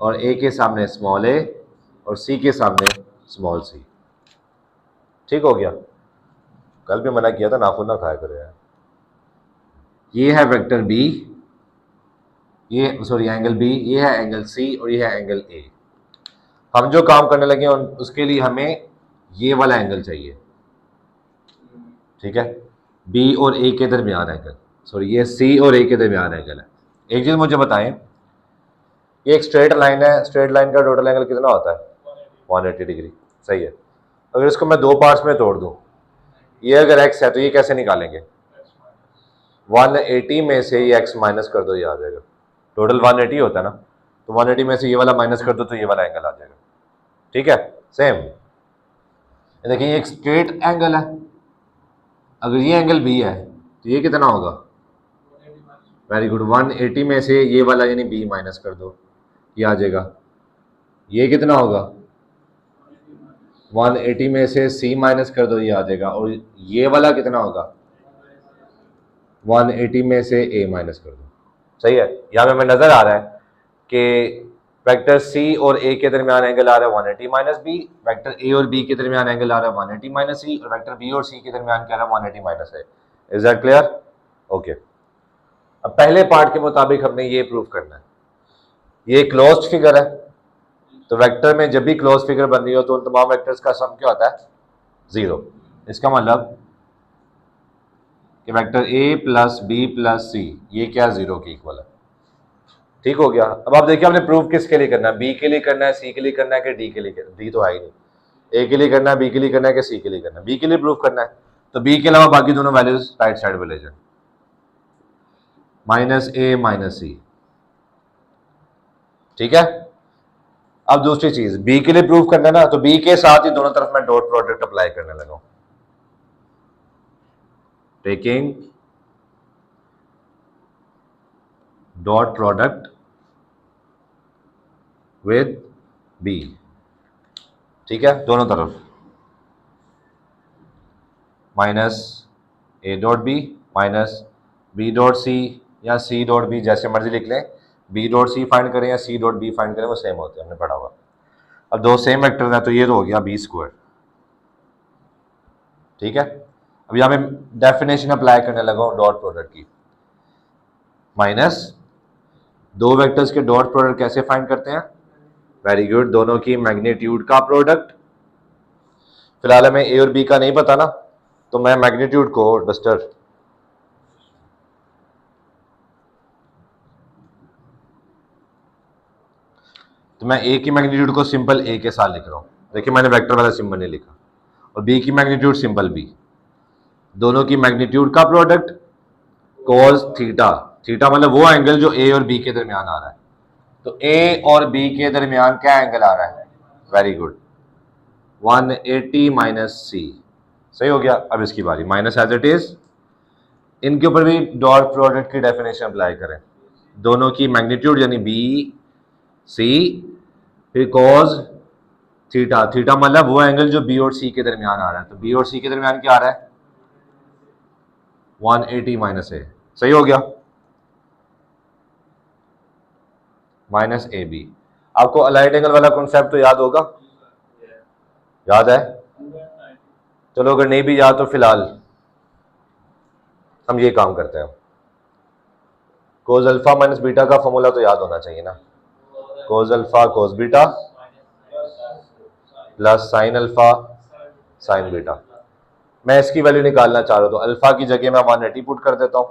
और ए के सामने स्मॉल ए, और सी के सामने स्मॉल सी। ठीक हो गया। कल भी मना किया था नाखून ना खाया करो यार। ये है वेक्टर बी, ये सॉरी एंगल बी, ये है एंगल सी, और ये है एंगल ए। हम जो काम करने लगे उसके लिए हमें ये वाला एंगल चाहिए। ठीक है, बी और ए के दरमियान एंगल, सॉरी ये सी और ए के दरमियान एंगल है। एक चीज मुझे बताएं, ये एक स्ट्रेट लाइन है, स्ट्रेट लाइन का टोटल एंगल कितना होता है? 180 डिग्री। सही है। अगर इसको मैं 2 पार्ट्स में तोड़ दूं, ये अगर x है तो ये कैसे निकालेंगे? 180 में से ये x माइनस कर दो, ये आ जाएगा। टोटल 180 होता है ना, तो 180 में से ये वाला माइनस कर दो तो ये वाला एंगल आ जाएगा। ठीक है, सेम। देखिए ये एक स्ट्रेट एंगल है, अगर ये एंगल बी है तो ये कितना होगा? वेरी गुड, 180 में से ये वाला यानी बी माइनस कर दो, ये आ जाएगा। ये कितना होगा? 180 में से सी माइनस कर दो, ये आ जाएगा। और ये वाला कितना होगा? 180 में से ए माइनस कर दो। सही है। यहाँ पे हमें नजर आ रहा है कि वेक्टर सी और ए के दरमियान एंगल आ रहा है 180 माइनस बी, वेक्टर ए और बी के दरमियान एंगल आ रहा है 180 माइनस सी, और वेक्टर बी और सी के दरमियान क्या आ रहा है? 180 minus A. Is that clear? Okay. अब पहले पार्ट के मुताबिक हमने ये प्रूव करना है, ये क्लोज्ड फिगर है, तो वेक्टर में जब भी क्लोज फिगर बन रही हो तो उन तमाम वेक्टर्स का सम क्या होता है? 0। इसका मतलब कि vector A plus B plus C ये क्या 0 के इक्वल है। ठीक हो गया। अब आप देखिए हमने प्रूव किसके लिए करना है? बी के लिए करना है, सी के लिए करना है, कि डी के लिए करना है? डी तो है ही नहीं। ए के लिए करना है, बी के लिए करना है, कि सी के लिए करना है? बी के लिए प्रूव करना है, तो बी के अलावा बाकी दोनों वैल्यूज राइट साइड पे ले जाए, माइनस ए माइनस सी। ठीक है। अब दूसरी चीज, बी के लिए प्रूव करना है ना, तो बी के साथ ही दोनों तरफ मैं डॉट प्रोडक्ट अप्लाई करने लगा, taking dot product with B. ठीक है, दोनों तरफ minus A dot B minus B dot C, या सी डॉट बी, जैसे मर्जी लिख लें। बी डॉट सी फाइंड करें या सी डॉट बी फाइंड करें, वो सेम होते हैं, हमने पढ़ा हुआ। अब दो सेम वेक्टर हैं तो ये तो हो गया बी स्क्वायर। ठीक है। अब यहाँ मैं डेफिनेशन अप्लाई करने लगा हूँ डॉट प्रोडक्ट की। माइनस दो वेक्टर्स के डॉट प्रोडक्ट कैसे फाइंड करते हैं? वेरी गुड, दोनों की मैग्नीट्यूड का प्रोडक्ट। फिलहाल हमें ए और बी का नहीं पता ना, तो मैं मैग्नीट्यूड को डस्टर तो मैं ए की मैग्नीट्यूड को सिंपल ए के साथ लिख रहा हूं। देखिए मैंने वेक्टर वाला सिंबल नहीं लिखा। और बी की मैग्नीट्यूड सिंपल बी। दोनों की मैग्नीट्यूड का प्रोडक्ट cos थीटा। थीटा मतलब वो एंगल जो ए और बी के दरमियान आ रहा है। तो ए और बी के दरमियान क्या एंगल आ रहा है? वेरी गुड, 180 माइनस सी। सही हो गया। अब इसकी बारी, माइनस एज इट इज। इनके ऊपर भी डॉट प्रोडक्ट की डेफिनेशन अप्लाई करें। दोनों की मैग्नीट्यूड यानी बी सी, फिर cos थीटा। थीटा मतलब वो एंगल जो बी और सी के दरमियान आ रहा है। तो बी और सी के दरमियान क्या आ रहा है? 180 माइनस ए। सही हो गया, माइनस ए बी। आपको अलाइट एंगल वाला कॉन्सेप्ट तो याद होगा? याद है? चलो अगर नहीं भी याद तो फिलहाल हम ये काम करते हैं। कोस अल्फा माइनस बीटा का फॉर्मूला तो याद होना चाहिए ना। Cos alpha cos beta plus sine alpha sign beta. मैं इसकी वैल्यू निकालना चाह रहा हूं, तो अल्फा की जगह मैं 180 पुट कर देता हूं,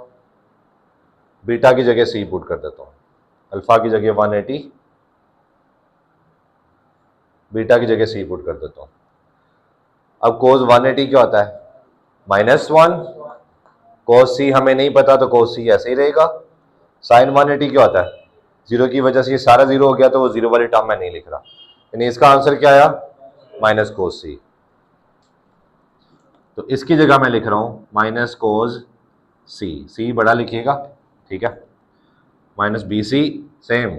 बीटा की जगह सी पुट कर देता हूं। अल्फा की जगह 180, बीटा की जगह सी पुट कर देता हूं। अब कोस 180 क्या होता है? -1। कोस सी हमें नहीं पता, तो कोस सी ऐसे ही रहेगा। साइन 180 क्या होता है? जीरो की वजह से ये सारा जीरो हो गया, तो वो जीरो वाली टर्म मैं नहीं लिख रहा। यानी इसका आंसर क्या आया? माइनस कोस सी। तो इसकी जगह मैं लिख रहा हूं माइनस कोस सी। सी बड़ा लिखिएगा, ठीक है। Minus B C same.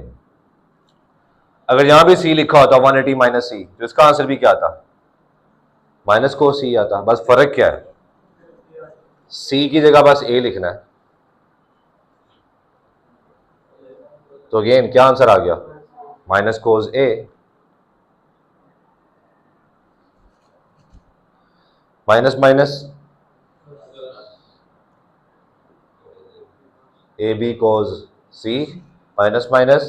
अगर यहां भी सी लिखा होता 180 माइनस सी, तो इसका आंसर भी क्या आता? माइनस कोस सी आता। बस फर्क क्या है? सी की जगह बस ए लिखना है। तो अगेन क्या आंसर आ गया? Minus cos A. Minus minus A B cos C, minus minus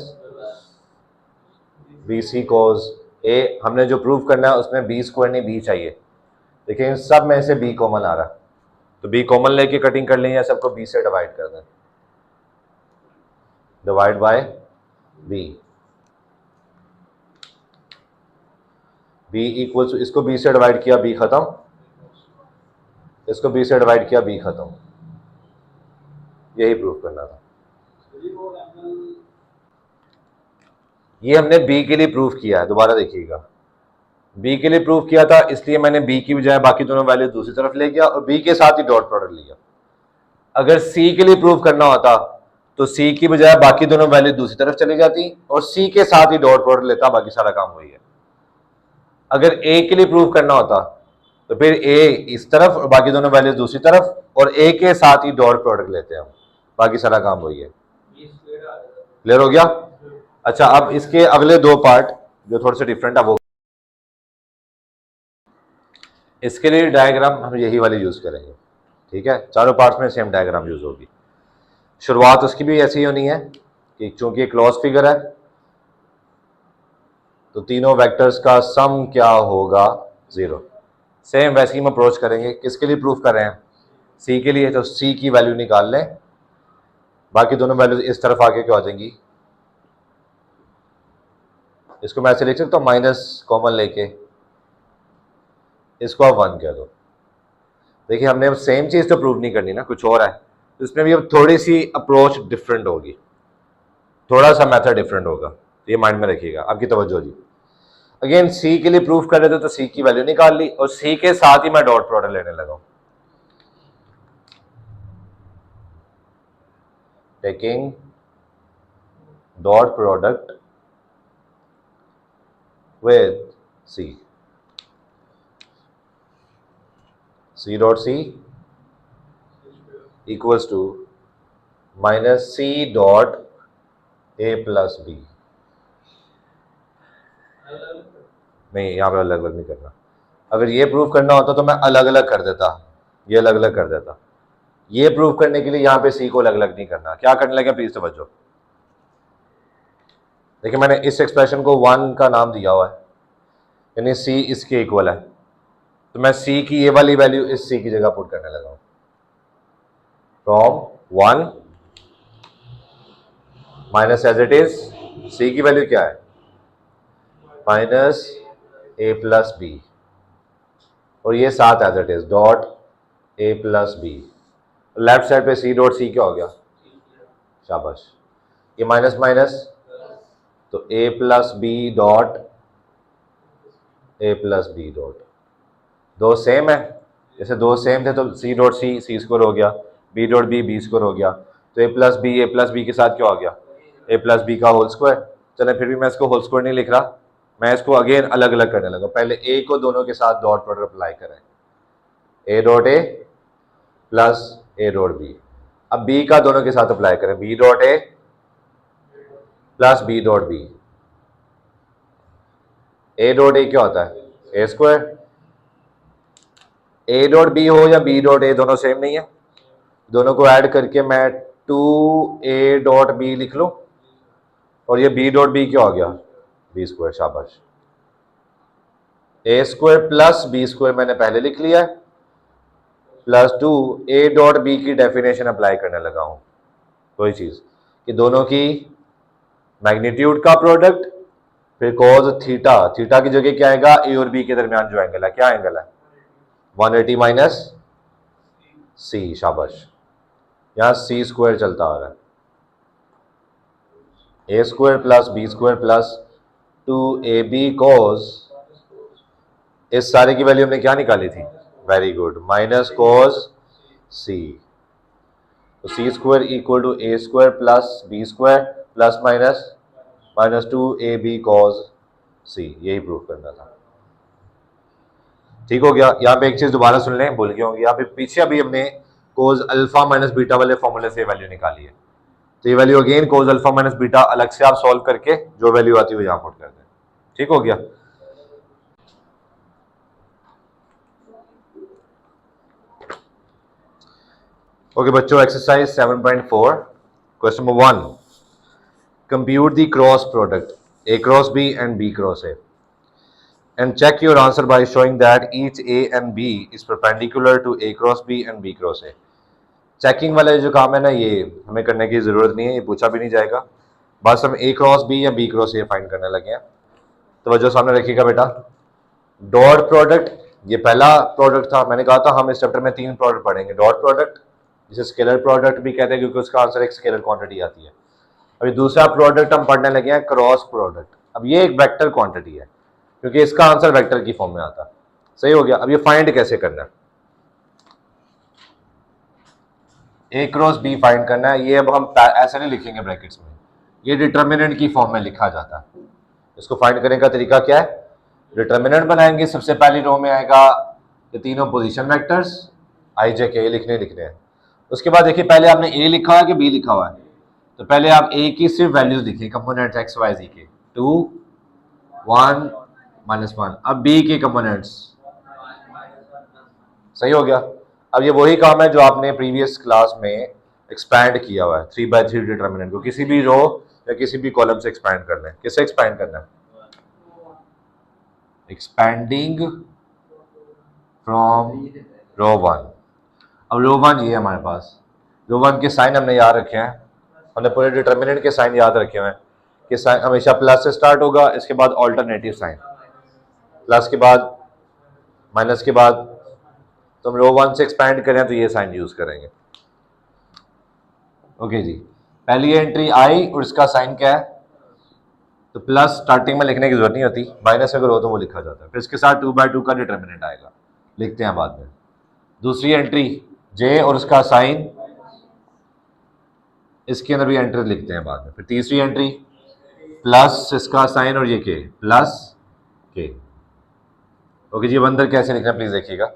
B C cos A. हमने जो प्रूव करना है उसमें बी स्क्वायर नहीं बी चाहिए। देखिए इन सब में से बी कॉमन आ रहा है, तो बी कॉमन लेके कटिंग कर लें या सबको बी से डिवाइड कर दें। Divide by B. B equals, इसको बी से डिवाइड किया बी खत्म, इसको बी से डिवाइड किया बी खत्म। यही प्रूफ करना था। ये हमने बी के लिए प्रूफ किया है। दोबारा देखिएगा, बी के लिए प्रूफ किया था, इसलिए मैंने बी की बजाय बाकी दोनों वैल्यू दूसरी तरफ ले गया और बी के साथ ही डॉट प्रोडक्ट लिया। अगर सी के लिए प्रूफ करना होता तो सी की बजाय बाकी दोनों वैल्यू दूसरी तरफ चली जाती और सी के साथ ही डॉट प्रोडक्ट लेता, बाकी सारा काम वही है। अगर ए के लिए प्रूफ करना होता तो फिर ए इस तरफ और बाकी दोनों वैल्यूज दूसरी तरफ, और ए के साथ ही डॉट प्रोडक्ट लेते हैं हम, बाकी सारा काम वही है। क्लियर हो गया? अच्छा, अब इसके अगले दो पार्ट जो थोड़े से डिफरेंट है, वो इसके लिए डायग्राम हम यही वाली यूज करेंगे, ठीक है। चारों पार्ट्स में सेम डायग्राम यूज होगी। शुरुआत उसकी भी ऐसी ही होनी है कि चूंकि क्लोज फिगर है, तो तीनों वेक्टर्स का सम क्या होगा? 0। सेम वैसे ही हम अप्रोच करेंगे। किसके लिए प्रूफ कर रहे हैं? सी के लिए। तो सी की वैल्यू निकाल लें, बाकी दोनों वैल्यूज इस तरफ आके क्या हो जाएंगी? इसको मैं ऐसे लिख सकता हूँ, माइनस कॉमन लेके इसको आप 1 कह दो। देखिए हमने अब सेम चीज तो प्रूव नहीं करनी ना, कुछ और है, तो इसमें भी अब थोड़ी सी अप्रोच डिफरेंट होगी, थोड़ा सा मेथड डिफरेंट होगा। ये माइंड में रखिएगा, आपकी तवज्जो जी। अगेन सी के लिए प्रूफ कर रहे थे, तो सी की वैल्यू निकाल ली और सी के साथ ही मैं डॉट प्रोडक्ट लेने लगा। Taking dot product with C. C dot C equals to minus C dot A plus B. नहीं, यहां पे अलग अलग नहीं करना। अगर ये प्रूफ करना होता तो मैं अलग अलग कर देता, ये अलग अलग कर देता। ये प्रूव करने के लिए यहाँ पे सी को अलग अलग नहीं करना। क्या करने लगे प्लीज समझो। देखिए मैंने इस एक्सप्रेशन को 1 का नाम दिया हुआ है, यानी सी इसके इक्वल है, तो मैं सी की ये वाली वैल्यू इस सी की जगह पुट करने लगा हूं। From 1 minus as it is C की वैल्यू क्या है माइनस ए प्लस बी, और ये साथ as it is dot A plus B. Left side पे सी डॉट सी क्या हो गया, शाबाश। ये माइनस माइनस तो A plus B dot A plus B dot, दो सेम है, जैसे दो सेम थे तो सी डॉट सी सी स्क्वायर हो गया, बी डॉट बी स्क्वायर हो गया, तो ए प्लस बी के साथ क्या हो गया ए प्लस बी का होल स्क्वायर। चले फिर भी मैं इसको होल स्क्वायर नहीं लिख रहा, मैं इसको अगेन अलग अलग करने लगा। पहले ए को दोनों के साथ डॉट प्रोडक्ट अप्लाई करें, A dot A plus A dot B. अब बी का दोनों के साथ अप्लाई करें, B dot A plus B dot B. A dot A क्या होता है A square, A dot B हो या बी डॉट ए दोनों सेम नहीं है, दोनों को ऐड करके मैं 2a डॉट बी लिख लूं, और ये b डॉट बी क्या हो गया बी स्क्वायर, शाबाश। ए स्क्वायर प्लस बी स्क्वायर मैंने पहले लिख लिया है, प्लस 2a डॉट बी की डेफिनेशन अप्लाई करने लगा हूं। कोई चीज कि दोनों की मैग्नीट्यूड का प्रोडक्ट, फिर कॉज थीटा, थीटा की जगह क्या आएगा ए और बी के दरमियान जो एंगल है, क्या एंगल है 180 माइनस सी, शाबाश। यहां सी स्क्वायर चलता आ रहा है, A square plus B square plus 2ab cos, इस सारे की वैल्यू हमने क्या निकाली थी, very good, minus cos C. तो C square equal to A square plus B square plus minus minus 2ab cos C, यही प्रूव करना था। ठीक हो गया। यहाँ पे एक चीज दोबारा सुन लें, भूल गए होंगे, यहाँ पे पीछे अभी हमने कोज अल्फा माइनस बीटा वाले फॉर्मूले से वैल्यू निकाली है, तो ये वैल्यू अगेन कोज अल्फा माइनस बीटा अलग से आप सॉल्व करके जो वैल्यू आती है वो यहाँ पुट कर दें। ठीक हो गया। ओके बच्चों, exercise 7.4 question number 1, compute the cross product A cross B and B cross A and check your answer by showing that each a and b is perpendicular to a cross b and b cross a। Checking वाला जो काम है ना, ये हमें करने की जरूरत नहीं है, ये पूछा भी नहीं जाएगा, बस हम a क्रॉस b या b क्रॉस a फाइंड करने लगे हैं। तो वजह सामने रखिएगा बेटा, डॉट प्रोडक्ट, ये पहला प्रोडक्ट था, मैंने कहा था हम इस चैप्टर में 3 प्रोडक्ट पढ़ेंगे, डॉट प्रोडक्ट जिसे स्केलर प्रोडक्ट भी कहते हैं क्योंकि उसका आंसर एक स्केलर क्वांटिटी आती है। अभी दूसरा प्रोडक्ट हम पढ़ने लगे हैं क्रॉस प्रोडक्ट। अब ये एक वेक्टर क्वांटिटी है क्योंकि इसका आंसर वेक्टर की फॉर्म में आता है। सही हो गया। अब ये फाइंड कैसे करना है, ए क्रॉस बी फाइंड करना है। ये अब हम ऐसे नहीं लिखेंगे ब्रैकेट्स में, ये डिटर्मिनेंट की फॉर्म में लिखा जाता है। इसको फाइंड करने का तरीका क्या है, डिटर्मिनेंट बनाएंगे, सबसे पहली रो में आएगा ये तीनों पोजीशन वेक्टर्स आई जे के लिखने हैं। उसके बाद देखिए पहले आपने ए लिखा हुआ है कि बी लिखा हुआ है, तो पहले आप ए की सिर्फ वैल्यूज लिखिए, कंपोनेंट्स एक्स वाई जी के 2 1 -1। अब बी के कंपोनेंट्स, सही हो गया। अब ये वही काम है जो आपने प्रीवियस क्लास में एक्सपैंड किया हुआ है, 3/3 डिटर्मिनेंट को किसी भी रो या किसी भी कॉलम से एक्सपैंड करना है। किससे एक्सपैंड करना है, एक्सपैंडिंग फ्रॉम रो 1। अब रो 1 ये है हमारे पास, रो 1 के साइन हमने याद रखे हैं, हमने पूरे डिटर्मिनेंट के साइन याद रखे हुए हैं कि साइन हमेशा प्लस से स्टार्ट होगा, इसके बाद ऑल्टरनेटिव साइन, प्लस के बाद माइनस के बाद, तो हम रो 1 से एक्सपैंड करें तो ये साइन यूज करेंगे। ओके जी, पहली एंट्री आई और इसका साइन क्या है, तो प्लस स्टार्टिंग में लिखने की जरूरत नहीं होती, माइनस अगर हो तो वो लिखा जाता है, फिर इसके साथ 2/2 का डिटर्मिनेंट आएगा, लिखते हैं बाद में। दूसरी एंट्री जे और उसका साइन, इसके अंदर भी एंट्री लिखते हैं बाद में। फिर तीसरी एंट्री प्लस इसका साइन और ये के प्लस के। ओके जी, अब अंदर कैसे लिखना प्लीज देखिएगा,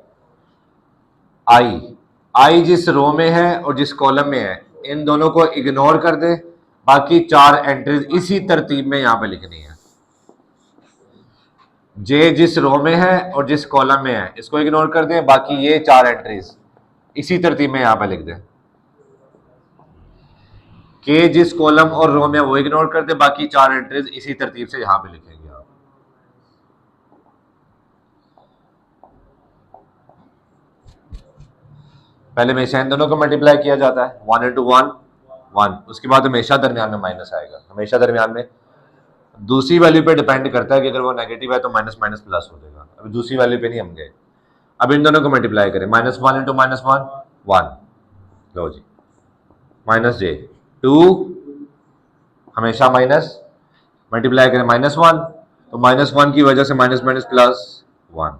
आई जिस रो में है और जिस कॉलम में है इन दोनों को इग्नोर कर दे, बाकी 4 एंट्रीज इसी तरतीब में यहां पे लिखनी है। जे जिस रो में है और जिस कॉलम में है इसको इग्नोर कर दें, बाकी ये 4 एंट्रीज इसी तरतीब में यहाँ पे लिख दें। के जिस कॉलम और रो में वो इग्नोर कर दे, बाकी 4 एंट्रीज इसी तरतीब से यहाँ पे लिखेंगे आप। पहले हमेशा इन दोनों को मल्टीप्लाई किया जाता है, 1 इंटू 1 1, उसके बाद हमेशा दरमियान में माइनस आएगा, हमेशा दरमियान में। दूसरी वैल्यू पे डिपेंड करता है कि अगर वो नेगेटिव है तो माइनस माइनस प्लस हो जाएगा। अभी दूसरी वैल्यू पे नहीं हम गए। अब इन दोनों को मल्टीप्लाई करें, -1 इंटू -1 1, लो जी, माइनस जे 2, हमेशा माइनस, मल्टीप्लाई करें -1 तो -1 की वजह से माइनस माइनस प्लस 1,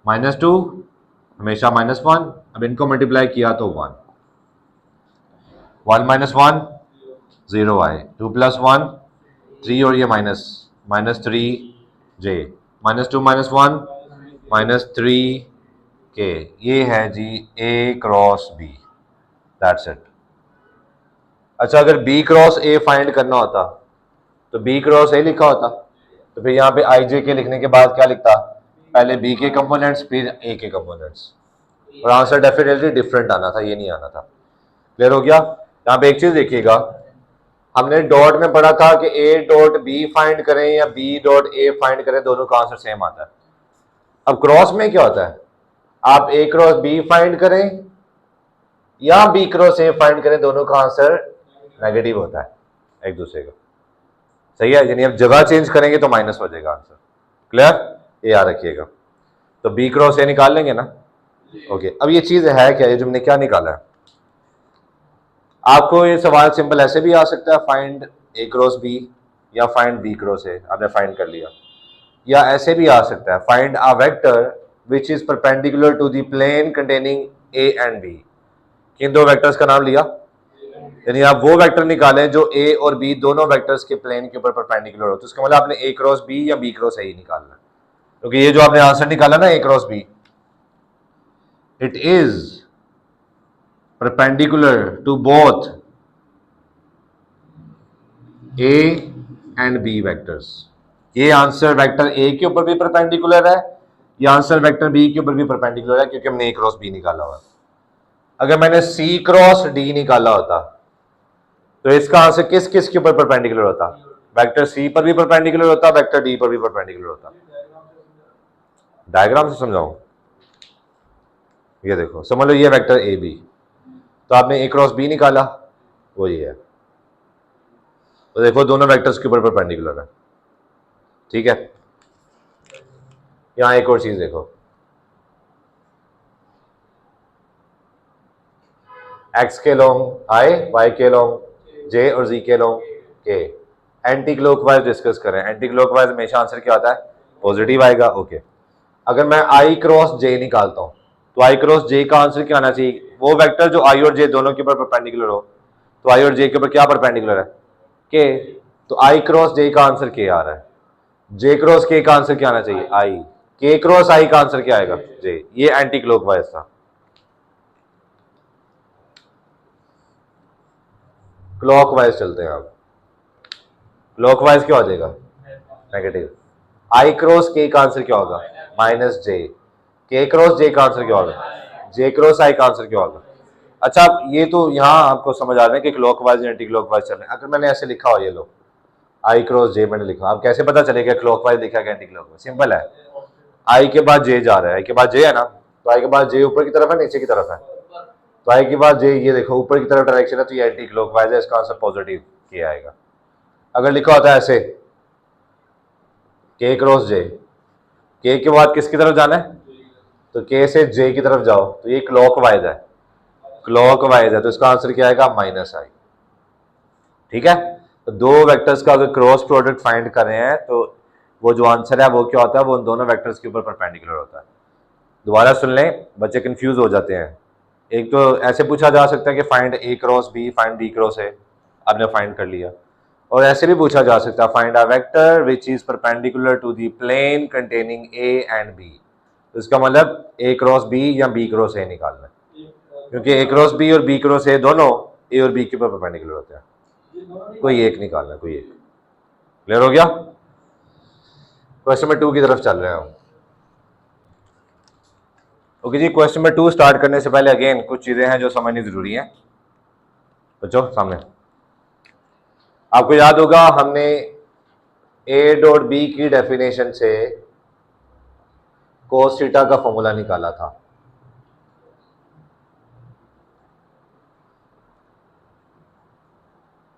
-2 हमेशा -1, अब इनको मल्टीप्लाई किया तो 1, 1 - 1 0 आए, 2 + 1 3 और ये -3 जे, -2 - 1 -3 के, ये है जी A cross B, that's it. अच्छा, अगर B क्रॉस A फाइंड करना होता तो B क्रॉस A लिखा होता, तो फिर यहाँ पे आई जे के लिखने के बाद क्या लिखता, पहले B के कंपोनेंट्स फिर A के कंपोनेंट्स, और आंसर डेफिनेटली डिफरेंट आना था, ये नहीं आना था। क्लियर हो गया? यहाँ पे एक चीज देखिएगा, हमने डॉट में पढ़ा था कि A डॉट B फाइंड करें या B डॉट A फाइंड करें, दोनों का आंसर सेम आता है। अब क्रॉस में क्या होता है, आप A क्रॉस B फाइंड करें या B क्रॉस A फाइंड करें, दोनों का आंसर नेगेटिव होता है एक दूसरे का। सही है, यानी अब जगह चेंज करेंगे तो माइनस हो जाएगा आंसर। क्लियर? ये याद रखिएगा। तो B क्रॉस A निकाल लेंगे ना। ओके, अब ये चीज है क्या, ये जो हमने क्या निकाला है, आपको ये सवाल सिंपल ऐसे भी आ सकता है, फाइंड A क्रॉस B या फाइंड B क्रॉस A, आपने फाइंड कर लिया, या ऐसे भी आ सकता है, find a vector which is perpendicular to the plane containing A and B। किन दो वेक्टर्स का नाम लिया, यानी आप वो वेक्टर निकालें जो A और B दोनों वेक्टर्स के प्लेन के ऊपर परपेंडिकुलर हो, तो इसका मतलब आपने A क्रॉस B या B क्रॉस A निकालना है, क्योंकि ये जो आपने आंसर निकाला ना A cross B, it is perpendicular to both A and B vectors. ये आंसर वेक्टर A के ऊपर भी परपेंडिकुलर है, ये आंसर वेक्टर B के ऊपर भी परपेंडिकुलर है, क्योंकि हमने A क्रॉस B निकाला हुआ। अगर मैंने C क्रॉस D निकाला होता तो इसका आंसर किस किस के ऊपर परपेंडिकुलर होता, वेक्टर C पर भी परपेंडिकुलर होता, वेक्टर D पर भी परपेंडिकुलर होता। डायग्राम से समझाऊं, ये देखो, समझ लो ये वेक्टर ए बी, तो आपने A क्रॉस B निकाला, वो ये है, तो देखो दोनों वेक्टर्स के ऊपर परपेंडिकुलर है। ठीक है, यहां एक और चीज देखो, x के लॉन्ग I, y के लॉन्ग J और z के long K। Anti clockwise discuss करें, एंटी क्लॉकवाइज हमेशा आंसर क्या आता है, पॉजिटिव आएगा। ओके, अगर मैं I क्रॉस J निकालता हूं तो I क्रॉस J का आंसर क्या आना चाहिए, वो वेक्टर जो I और J दोनों के ऊपर परपेंडिकुलर हो, तो I और J के ऊपर क्या परपेंडिकुलर है, K, तो I क्रॉस J का आंसर K आ रहा है, J क्रॉस K का आंसर क्या आना चाहिए I, K क्रॉस I का आंसर क्या आएगा J। ये एंटी क्लॉकवाइज था। क्लॉकवाइज चलते हैं, आप क्लॉकवाइज क्या हो जाएगा, नेगेटिव। I क्रॉस K का आंसर क्या होगा, -J, K क्रॉस J का आंसर क्या होगा, J क्रॉस I का आंसर क्या होगा। अच्छा, ये तो यहाँ आपको समझ आ रहा है कि क्लॉकवाइज एंटी क्लॉकवाइज चल रहे हैं। अगर मैंने ऐसे लिखा हो, ये लो I क्रॉस J मैंने लिखा, अब कैसे पता चलेगा क्लॉकवाइज लिखा है एंटी क्लॉकवाइज, सिंपल है, I के बाद J जा रहा है, I के बाद J है ना, तो I के बाद J ऊपर की तरफ है नीचे की तरफ है, तो I के बाद J, ये देखो ऊपर की तरफ डायरेक्शन है, तो ये एंटी क्लॉकवाइज है, इसका आंसर पॉजिटिव किया आएगा। अगर लिखा होता है ऐसे K क्रॉस J, K के बाद किसकी तरफ जाना है, तो K से J की तरफ जाओ, तो ये क्लॉकवाइज है, क्लॉकवाइज है, तो इसका आंसर क्या आएगा -I। ठीक है, तो दो वेक्टर्स का अगर क्रॉस प्रोडक्ट फाइंड कर रहे हैं तो वो जो आंसर है वो क्या होता है, वो उन दोनों वेक्टर्स के ऊपर परपेंडिकुलर होता है। दोबारा सुन लें, बच्चे कंफ्यूज हो जाते हैं। एक तो ऐसे पूछा जा सकता है कि find A cross B, find B cross A, आपने फाइंड कर लिया, और ऐसे भी पूछा जा सकता है find a vector which is perpendicular to the plane containing A and B, तो इसका मतलब A क्रॉस B या B क्रॉस A निकालना है, क्योंकि A क्रॉस B और B क्रॉस A दोनों A और B के ऊपर परपेंडिकुलर होते हैं, कोई एक निकालना, कोई एक। क्लियर हो गया? क्वेश्चन नंबर 2 की तरफ चल रहे हैं हम। ओके जी, क्वेश्चन नंबर 2 स्टार्ट करने से पहले अगेन कुछ चीजें हैं जो समझनी जरूरी है। बच्चों सामने आपको याद होगा हमने ए डॉट बी की डेफिनेशन से कोस थीटा का फॉर्मूला निकाला था।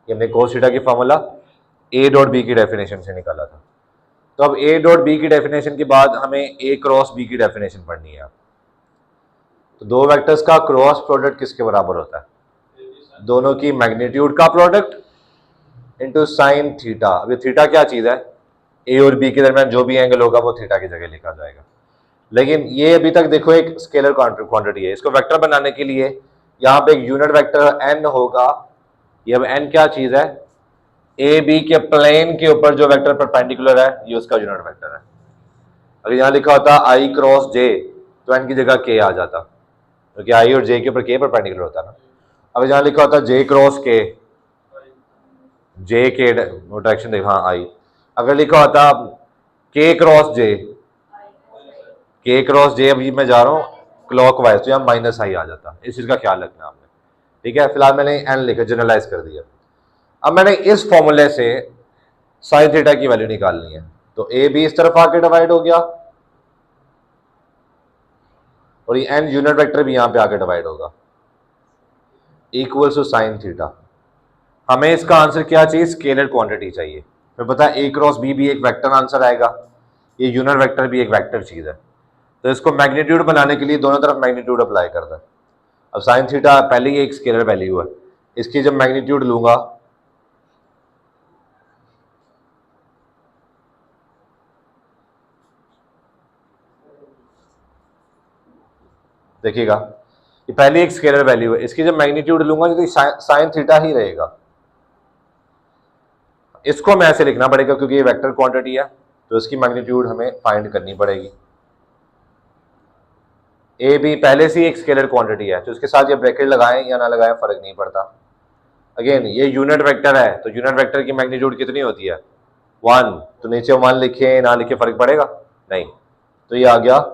ये हमने कोस थीटा की फॉर्मूला ए डॉट बी की डेफिनेशन से निकाला था। तो अब ए डॉट बी की डेफिनेशन के बाद हमें ए क्रॉस बी की डेफिनेशन पढ़नी है। तो दो वेक्टर्स का क्रॉस प्रोडक्ट किसके बराबर होता है? दोनों की मैग्नीट्यूड का प्रोडक्ट इंटू साइन थीटा। अभी थीटा क्या चीज है? ए और बी के दरमियान जो भी एंगल होगा वो थीटा की जगह लिखा जाएगा। लेकिन ये अभी तक देखो एक स्केलर क्वांटिटी है। इसको वेक्टर बनाने के लिए यहाँ पे एक यूनिट वेक्टर एन होगा। ये अब एन क्या चीज है? ए बी के प्लेन के ऊपर जो वेक्टर परपेंडिकुलर है ये उसका यूनिट वेक्टर है। अगर यहाँ लिखा होता आई क्रॉस जे तो एन की जगह के आ जाता, क्योंकि आई और जे के ऊपर के परपेंडिकुलर होता है ना। अगर यहाँ लिखा होता जे क्रॉस के, जे के डायरेक्शन देखा, हाँ आई। अगर लिखा होता के क्रॉस जे, के क्रॉस जे, अभी मैं जा रहा हूँ क्लॉकवाइज तो यहाँ माइनस आई आ जाता। इस चीज का ख्याल रखना आपने, ठीक है। फिलहाल मैंने एन लिखा, जनरलाइज कर दिया। अब मैंने इस फॉर्मूले से साइन थीटा की वैल्यू निकालनी है। तो ए बी इस तरफ आके डिवाइड हो गया और ये एन यूनिट वेक्टर भी यहां पे आके डिवाइड होगा, इक्वल्स टू साइन थीटा। हमें इसका आंसर क्या चाहिए? स्केलर क्वांटिटी चाहिए। फिर पता है ए क्रॉस बी भी एक वेक्टर आंसर आएगा, ये यूनिट वेक्टर भी एक वेक्टर चीज है। तो इसको मैग्नीट्यूड बनाने के लिए दोनों तरफ मैग्नीट्यूड अप्लाई करता है। अब साइन थीटा पहले ही एक स्केलर वैल्यू है, इसकी जब मैग्नीट्यूड लूंगा, देखिएगा ये पहले एक स्केलर वैल्यू है, इसकी जब मैग्नीट्यूड लूंगा तो साइन थीटा ही रहेगा। इसको हमें ऐसे लिखना पड़ेगा क्योंकि ये वेक्टर क्वांटिटी है, तो इसकी मैग्नीट्यूड हमें फाइंड करनी पड़ेगी। ए बी पहले से ही एक स्केलर क्वांटिटी है, तो इसके साथ ये ब्रैकेट लगाएं या ना लगाएं फर्क नहीं पड़ता। अगेन ये यूनिट वेक्टर है, तो यूनिट वेक्टर की मैग्नीट्यूड कितनी होती है? 1। तो नीचे 1 लिखे ना लिखे फर्क पड़ेगा नहीं। तो ये आ गया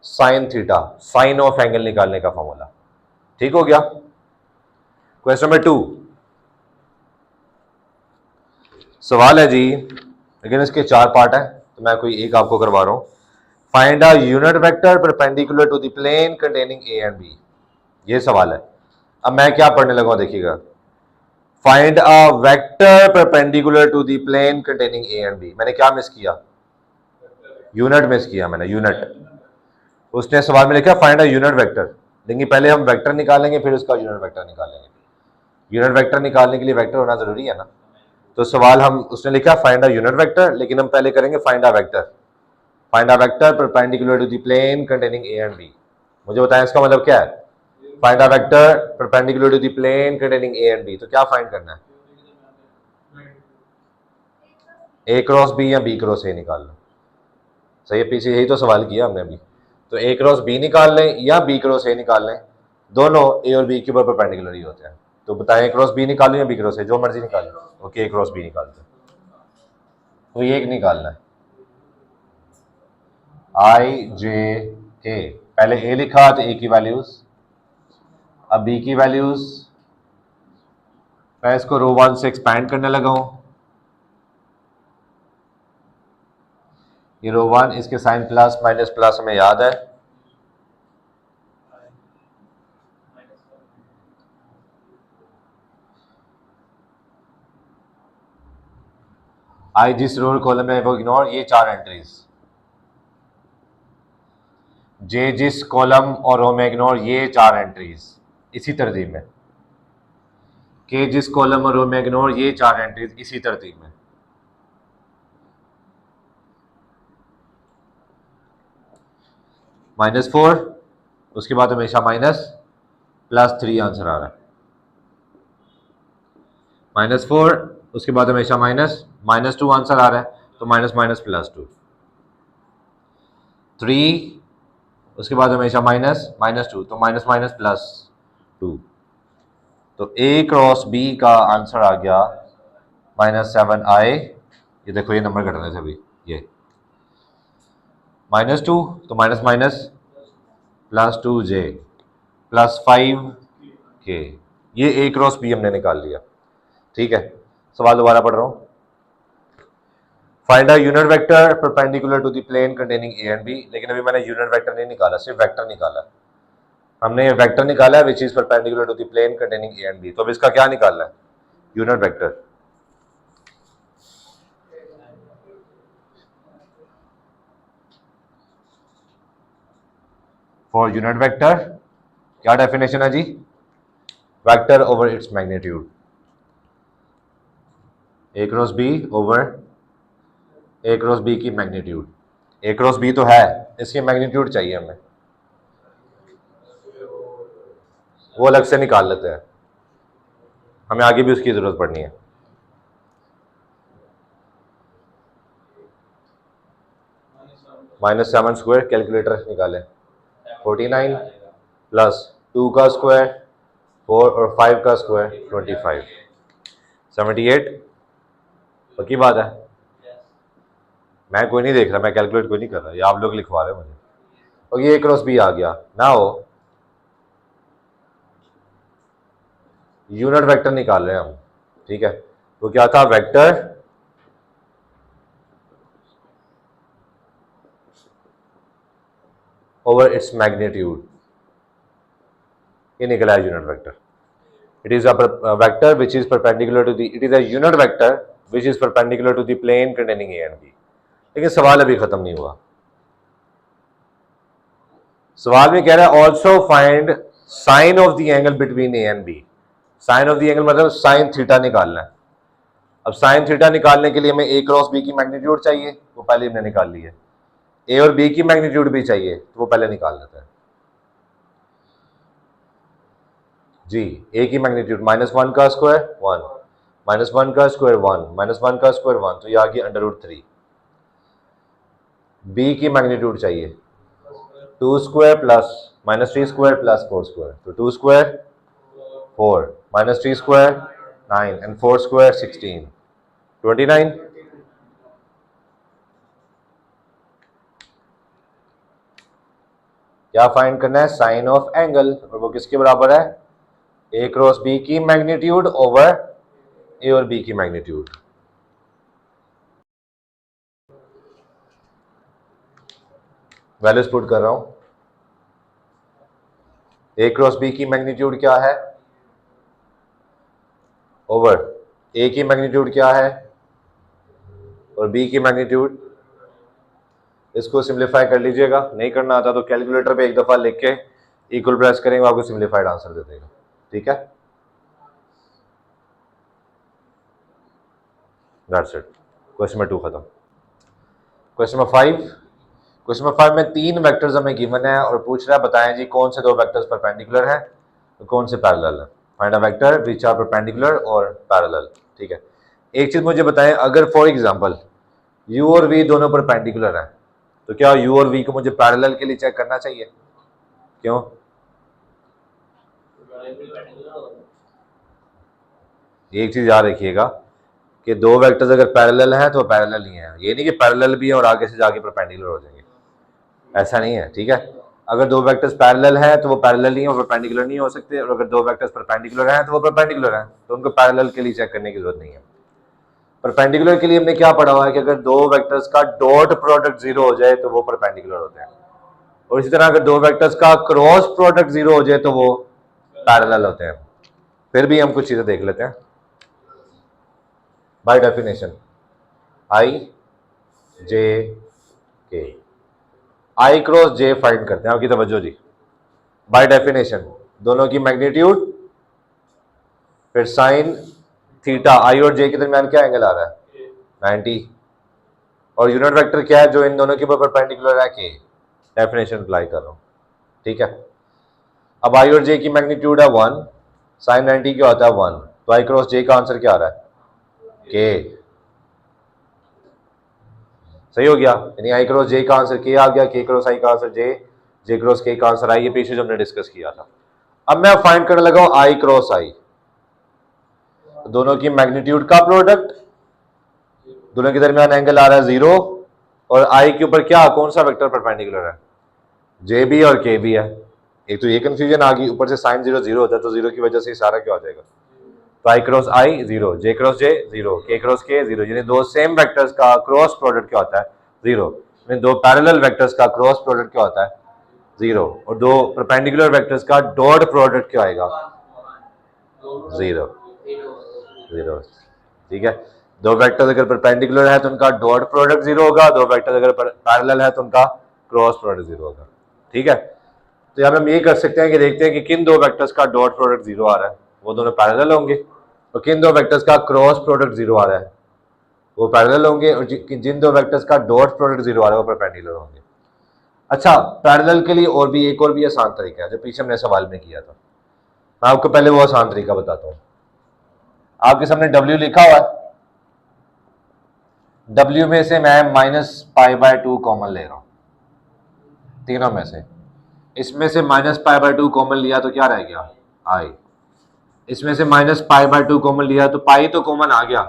sine theta, sine of angle निकालने का फॉर्मूला। ठीक हो गया। क्वेश्चन नंबर 2 सवाल है जी। लेकिन इसके 4 पार्ट है तो मैं कोई एक आपको करवा रहा हूं। Find a unit vector perpendicular to the plane containing A and B, ये सवाल है। अब मैं क्या पढ़ने लगा हूं देखिएगा। Find a vector perpendicular to the plane containing A and B. मैंने क्या मिस किया? यूनिट मिस किया मैंने, यूनिट। उसने सवाल में लिखा फाइंड अ यूनिट वेक्टर, लेकिन पहले हम वेक्टर निकालेंगे फिर उसका यूनिट वेक्टर निकालेंगे। यूनिट वेक्टर निकालने के लिए वेक्टर होना जरूरी है ना। तो सवाल हम, उसने लिखा फाइंड अ यूनिट वेक्टर, लेकिन हम पहले करेंगे find a vector. Find a vector perpendicular to the plane containing A and B. मुझे बताएं इसका मतलब क्या है? Find a vector perpendicular to the plane containing A and B, तो क्या फाइंड करना है? ए क्रॉस बी या बी क्रॉस ए निकाल लो। सही है, पीछे यही तो सवाल किया हमने अभी। तो ए क्रॉस बी निकाल लें या बी क्रॉस ए निकाल लें, दोनों ए और बी के ऊपर परपेंडिकुलर ही होते हैं। तो बताएं ए क्रॉस बी निकालूं या बी क्रॉस ए, जो मर्जी निकाल लो। ओके, ए क्रॉस बी निकालते हैं। तो ये एक निकालना है, आई जे के। पहले ए लिखा तो ए की वैल्यूज, अब बी की वैल्यूज। मैं इसको रो 1 से एक्सपैंड करने लगा हूं। ये रो 1, इसके साइन प्लस माइनस प्लस हमें याद है। आई जिस रो कॉलम में वो इग्नोर, ये 4 एंट्रीज। जे जिस कॉलम और रो में इग्नोर, ये 4 एंट्रीज इसी तरतीब में। के जिस कॉलम और रो में इग्नोर, ये 4 एंट्रीज इसी तरतीब में। -4, उसके बाद हमेशा माइनस, +3 आंसर आ रहा है। -4, उसके बाद हमेशा माइनस, -2 आंसर आ रहा है, तो माइनस माइनस +2। 3, उसके बाद हमेशा माइनस, -2, तो माइनस माइनस +2। तो ए क्रॉस बी का आंसर आ गया -7 आए। ये देखो ये नंबर घट रहे थे अभी, ये -2 तो माइनस माइनस +2j +5k, ये A क्रॉस B हमने निकाल लिया। ठीक है, सवाल दोबारा पढ़ रहा हूं। Find a unit vector perpendicular to the plane containing A and B, लेकिन अभी मैंने यूनिट वेक्टर नहीं निकाला, सिर्फ वेक्टर निकाला। हमने ये वेक्टर निकाला है which is perpendicular to the plane containing A and B। तो अब इसका क्या निकालना है? Unit vector. For unit vector क्या डेफिनेशन है जी? Vector over its magnitude, A cross B over A cross B की मैग्नीट्यूड। A क्रॉस B तो है, इसकी मैग्नीट्यूड चाहिए हमें, वो अलग से निकाल लेते हैं, हमें आगे भी उसकी जरूरत पड़नी है। -7 स्क्वायर, कैलकुलेटर निकालें। 49 प्लस 2 का स्क्वायर 4 और 5 का स्क्वायर 25, 78। पक्की बात है, मैं कोई नहीं देख रहा, मैं कैलकुलेट कोई नहीं कर रहा, ये आप लोग लिखवा रहे हो मुझे। और ये A क्रॉस B आ गया ना, हो यूनिट वेक्टर निकाल रहे हैं हम। ठीक है, तो क्या था? वेक्टर ओवर इट्स मैग्नीट्यूड, ये निकला है unit vector. It is a vector which is perpendicular to the, it is a unit vector which is perpendicular to the plane containing A and B। लेकिन सवाल अभी खत्म नहीं हुआ। सवाल में कह रहा है also find sine of the angle between A and B। Sine of the angle मतलब साइन थीटा निकालना है। अब साइन थीटा निकालने के लिए हमें A क्रॉस B की मैग्नीट्यूड चाहिए, वो पहले हमने निकाल ली है। A और B की मैग्नीट्यूड भी चाहिए, तो वो पहले निकाल लेते हैं जी। A की मैग्नीट्यूड -1 का स्क्वायर 1, -1 का स्क्वायर 1, -1 का स्क्वायर 1, तो ये आ गया √3। B की मैग्नीट्यूड चाहिए 2 square plus -3 square plus 4 square, तो 2 स्क्वायर 4, -3 स्क्वायर 9 एंड 4 स्क्वायर 16, 29। क्या फाइंड करना है? साइन ऑफ एंगल, और वो किसके बराबर है? A क्रॉस B की मैग्नीट्यूड ओवर A और B की मैग्नीट्यूड। वैल्यूज पुट कर रहा हूं। A क्रॉस B की मैग्नीट्यूड क्या है? ओवर A की मैग्नीट्यूड क्या है और B की मैग्नीट्यूड। इसको सिंप्लीफाई कर लीजिएगा, नहीं करना आता तो कैलकुलेटर पे एक दफा लिख के इक्वल प्रेस करेंगे, आपको सिंप्लीफाइड आंसर दे देगा। ठीक है, दैट्स इट। क्वेश्चन नंबर 2 खत्म। क्वेश्चन नंबर 5, क्वेश्चन नंबर 5 में 3 वेक्टर्स हमें गिवन है और पूछ रहा है बताएं जी कौन से 2 वेक्टर्स परपेंडिकुलर हैं तो कौन से पैरेलल है। Find a vector which are perpendicular और पैरेलल। ठीक है, एक चीज मुझे बताएं, अगर फॉर एग्जांपल u और v दोनों परपेंडिकुलर हैं तो क्या u और v को मुझे पैरेलल के लिए चेक करना चाहिए? क्यों? एक चीज याद रखिएगा कि 2 वेक्टर्स अगर पैरेलल हैं तो पैरेलल ही हैं, ये नहीं कि पैरेलल भी है और आगे से जाके परपेंडिकुलर हो जाएंगे, ऐसा नहीं है। ठीक है, अगर 2 वेक्टर्स पैरेलल हैं तो वो पैरेलल नहीं है और परपेंडिकुलर नहीं हो सकते, और अगर 2 वेक्टर्स परपेंडिकुलर हैं तो वो परपेंडिकुलर हैं, तो उनको पैरेलल के लिए चेक करने की जरूरत नहीं है। परपेंडिकुलर के लिए हमने क्या पढ़ा हुआ है कि अगर 2 वेक्टर्स का डॉट प्रोडक्ट 0 हो जाए तो वो परपेंडिकुलर होते हैं, और इसी तरह अगर 2 वेक्टर्स का क्रॉस प्रोडक्ट 0 हो जाए तो वो पैरेलल होते हैं। फिर भी हम कुछ चीजें देख लेते हैं। बाय डेफिनेशन आई जे के, आई क्रॉस जे फाइंड करते हैं, आपकी तवज्जो जी। बाय डेफिनेशन दोनों की मैग्नीट्यूड, फिर साइन थीटा, आई और जे के दरमियान क्या एंगल आ रहा है? 90, और यूनिट वेक्टर क्या है जो इन दोनों के ऊपर परपेंडिकुलर है? के। डेफिनेशन अप्लाई कर रहा हूं। ठीक है, अब आई और जे की मैग्नीट्यूड है 1, साइन 90 क्या होता है 1, तो आई क्रॉस जे का आंसर क्या आ रहा है? के। सही हो गया, यानी आई क्रॉस जे का आंसर के आ गया, के क्रॉस आई का आंसर जे, जे क्रॉस के का आंसर आई, ये पीछे जो हमने डिस्कस किया था। अब मैं फाइंड करने लगा हूं आई क्रॉस आई, दोनों की मैग्नीट्यूड का प्रोडक्ट, दोनों के दरमियान एंगल आ रहा है 0, और आई के ऊपर क्या, कौन सा वेक्टर परपेंडिकुलर है, जे भी और के भी है। एक तो ये कंफ्यूजन आ गई, ऊपर से साइन जीरो जीरो होता है, तो जीरो की वजह से सारा क्या हो जाएगा, तो आई क्रॉस आई जीरो, जे क्रॉस जे जीरो, के क्रॉस के जीरो, यानी दो सेम वेक्टर्स का क्रॉस प्रोडक्ट क्या होता है, जीरो। यानी दो पैरेलल वेक्टर्स का क्रॉस प्रोडक्ट क्या होता है, जीरो। और दो परपेंडिकुलर वेक्टर्स का डॉट प्रोडक्ट क्या आएगा, जीरो, जीरो। ठीक है, दो वेक्टर्स अगर परपेंडिकुलर है तो उनका डॉट प्रोडक्ट जीरो होगा, दो वेक्टर्स अगर पैरेलल है तो उनका क्रॉस प्रोडक्ट जीरो होगा। ठीक है, तो यहाँ हम ये कर सकते हैं कि देखते हैं कि किन दो वेक्टर्स का डॉट प्रोडक्ट जीरो आ रहा है, वो दोनों पैरेलल होंगे, और किन दो वेक्टर्स का क्रॉस प्रोडक्ट जीरो आ रहा है वो पैरेलल होंगे, और जिन दो वेक्टर्स का डॉट प्रोडक्ट जीरो आ रहा है वो परपेंडिकुलर होंगे। अच्छा, पैरेलल के लिए और भी एक और भी आसान तरीका है जो पीछे हमने सवाल में किया था, मैं आपको पहले वो आसान तरीका बताता हूँ। आपके सामने W लिखा हुआ है, W में से मैं -π/2 कॉमन ले रहा हूं, तीनों में से। इसमें से -π/2 कॉमन लिया तो क्या रह गया, I। इसमें से -π/2 कॉमन लिया तो पाई तो कॉमन आ गया,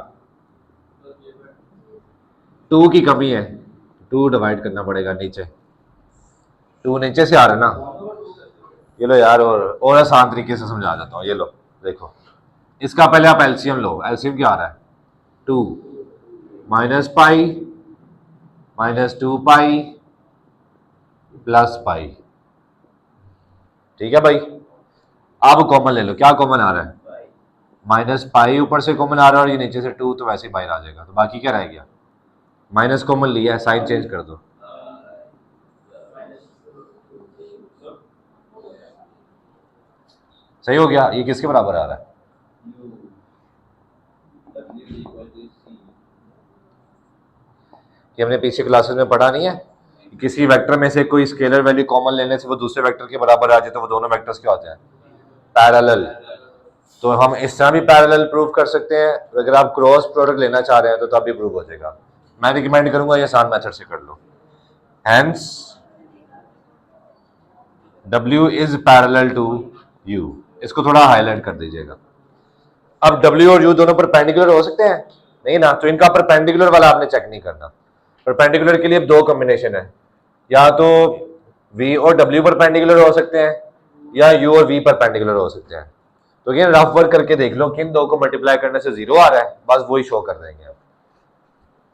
2 की कमी है, 2 डिवाइड करना पड़ेगा नीचे, 2 नीचे से आ रहा है ना। ये लो यार, और आसान तरीके से समझा देता हूँ, ये लो देखो, इसका पहले आप एलसीएम लो, एलसीएम क्या आ रहा है, 2 -π -2π +π। ठीक है भाई, अब कॉमन ले लो, क्या कॉमन आ रहा है, -π ऊपर से कॉमन आ रहा है, और ये नीचे से 2 तो वैसे ही बाहर आ जाएगा, तो बाकी क्या रह गया, माइनस कॉमन लिया है, साइन चेंज कर दो, सही हो गया। ये किसके बराबर आ रहा है, कि हमने पीछे क्लासेस में पढ़ा नहीं है, किसी वेक्टर में से कोई स्केलर वैल्यू कॉमन लेने से वो दूसरे वेक्टर के बराबर आ जाए तो वो दोनों वेक्टर्स क्या होते हैं, पैरेलल। तो हम इस तरह भी पैरेलल प्रूव कर सकते हैं, अगर आप क्रॉस प्रोडक्ट लेना चाह रहे हैं तो तब भी प्रूव हो जाएगा। मैं रिकमेंड करूंगा ये आसान मेथड से कर लो। Hence W is parallel to U, इसको थोड़ा हाईलाइट कर दीजिएगा। अब W और U दोनों परपेंडिकुलर हो सकते हैं, नहीं ना, तो इनका परपेंडिकुलर वाला आपने चेक नहीं करना। परपेंडिकुलर के लिए दो कॉम्बिनेशन है, या तो V और W परपेंडिकुलर हो सकते हैं, या U और V परपेंडिकुलर हो सकते हैं। तो ये रफ वर्क करके देख लो, किन दो को मल्टीप्लाई करने से जीरो आ रहा है, बस वही शो कर देंगे आप।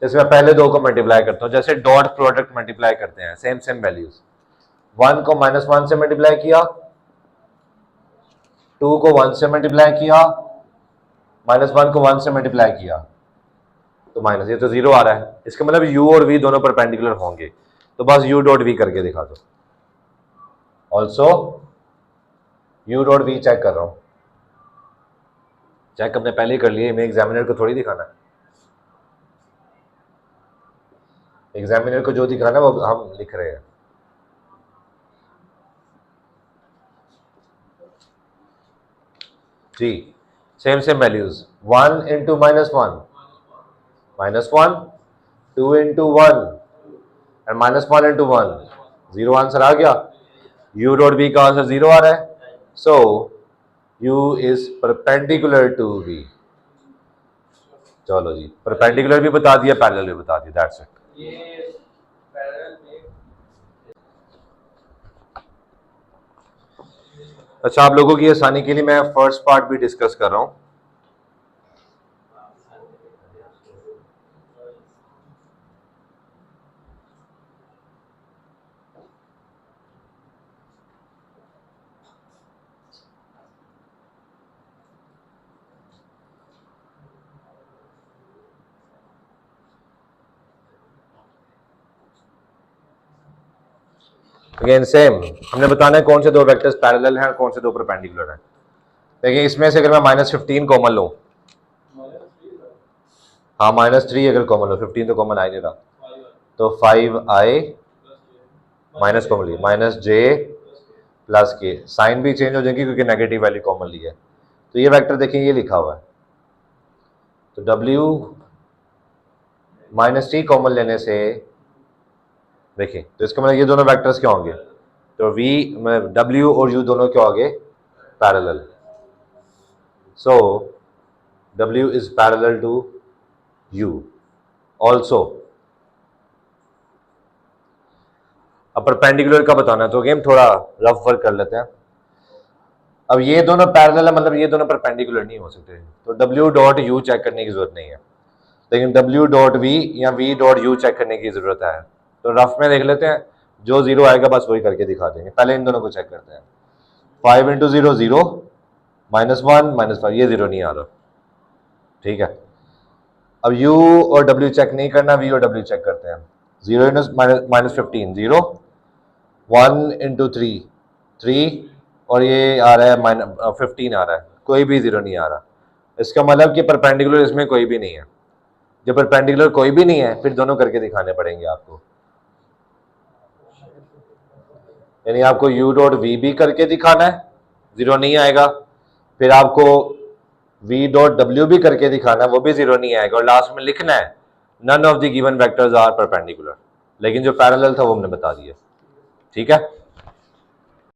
जैसे मैं पहले दो को मल्टीप्लाई करता हूँ, जैसे डॉट प्रोडक्ट मल्टीप्लाई करते हैं, सेम सेम वैल्यूज, 1 को -1 से मल्टीप्लाई किया, 2 को 1 से मल्टीप्लाई किया, -1 को 1 से मल्टीप्लाई किया, तो माइनस, ये तो जीरो आ रहा है, इसका मतलब U और V दोनों परपेंडिकुलर होंगे, तो बस U डॉट V करके दिखा दो। Also U dot V check कर रहा हूं, चेक हमने पहले ही कर लिया, मैं एग्जामिनर को थोड़ी दिखाना है, एग्जामिनर को जो दिखाना है वो हम लिख रहे हैं। जी, same same values, 1 into -1 -1, 2 into 1 and -1 into 1, zero answer आ गया। U डॉट V का आंसर जीरो आ रहा है, so U is perpendicular to V। चलो जी, परपेंडिकुलर भी बता दिया, पैरेलल भी बता दिया, दैट्स इट। अच्छा, आप लोगों की आसानी के लिए मैं फर्स्ट पार्ट भी डिस्कस कर रहा हूं। अगेन सेम, हमने बताना है कौन से दो वेक्टर्स पैरेलल हैं और कौन से दो परपेंडिकुलर हैं। देखिए, इसमें से अगर मैं -15 कॉमन लूं, हाँ -3 अगर कॉमन लो, 15 तो कॉमन आ ही नहीं रहा, तो 5i माइनस कॉमन ली, -j + k, साइन भी चेंज हो जाएगी क्योंकि नेगेटिव वैल्यू कॉमन ली है। तो ये वेक्टर देखिए, ये लिखा हुआ है, तो W -3 कॉमन लेने से, देखिए, तो इसका मतलब ये दोनों वेक्टर्स क्या होंगे, तो W और U दोनों क्या होंगे, parallel. So W is parallel to U। Also अब परपेंडिकुलर का बताना है, तो अगेन थोड़ा रफ वर्क कर लेते हैं। अब ये दोनों पैरेलल है, मतलब ये दोनों परपेंडिकुलर नहीं हो सकते, तो डब्ल्यू डॉट यू चेक करने की जरूरत नहीं है, लेकिन डब्ल्यू डॉट वी या वी डॉट यू चेक करने की जरूरत है। तो रफ में देख लेते हैं, जो जीरो आएगा बस वही करके दिखा देंगे। पहले इन दोनों को चेक करते हैं। 5 इंटू जीरो जीरो, -1 -5, ये जीरो नहीं आ रहा, ठीक है। अब u और w चेक नहीं करना, v और w चेक करते हैं। 0 इंटू -15 0, 1 इंटू 3 3, और ये आ रहा है 15 आ रहा है, कोई भी जीरो नहीं आ रहा। इसका मतलब कि परपेंडिकुलर इसमें कोई भी नहीं है। जब परपेंडिकुलर कोई भी नहीं है फिर दोनों करके दिखाने पड़ेंगे आपको, यानी आपको u डॉट वी भी करके दिखाना है, जीरो नहीं आएगा। फिर आपको v डॉट w भी करके दिखाना है, वो भी जीरो नहीं आएगा। और लास्ट में लिखना है none of the given vectors are perpendicular, लेकिन जो पैरेलल था वो हमने बता दिया, ठीक है।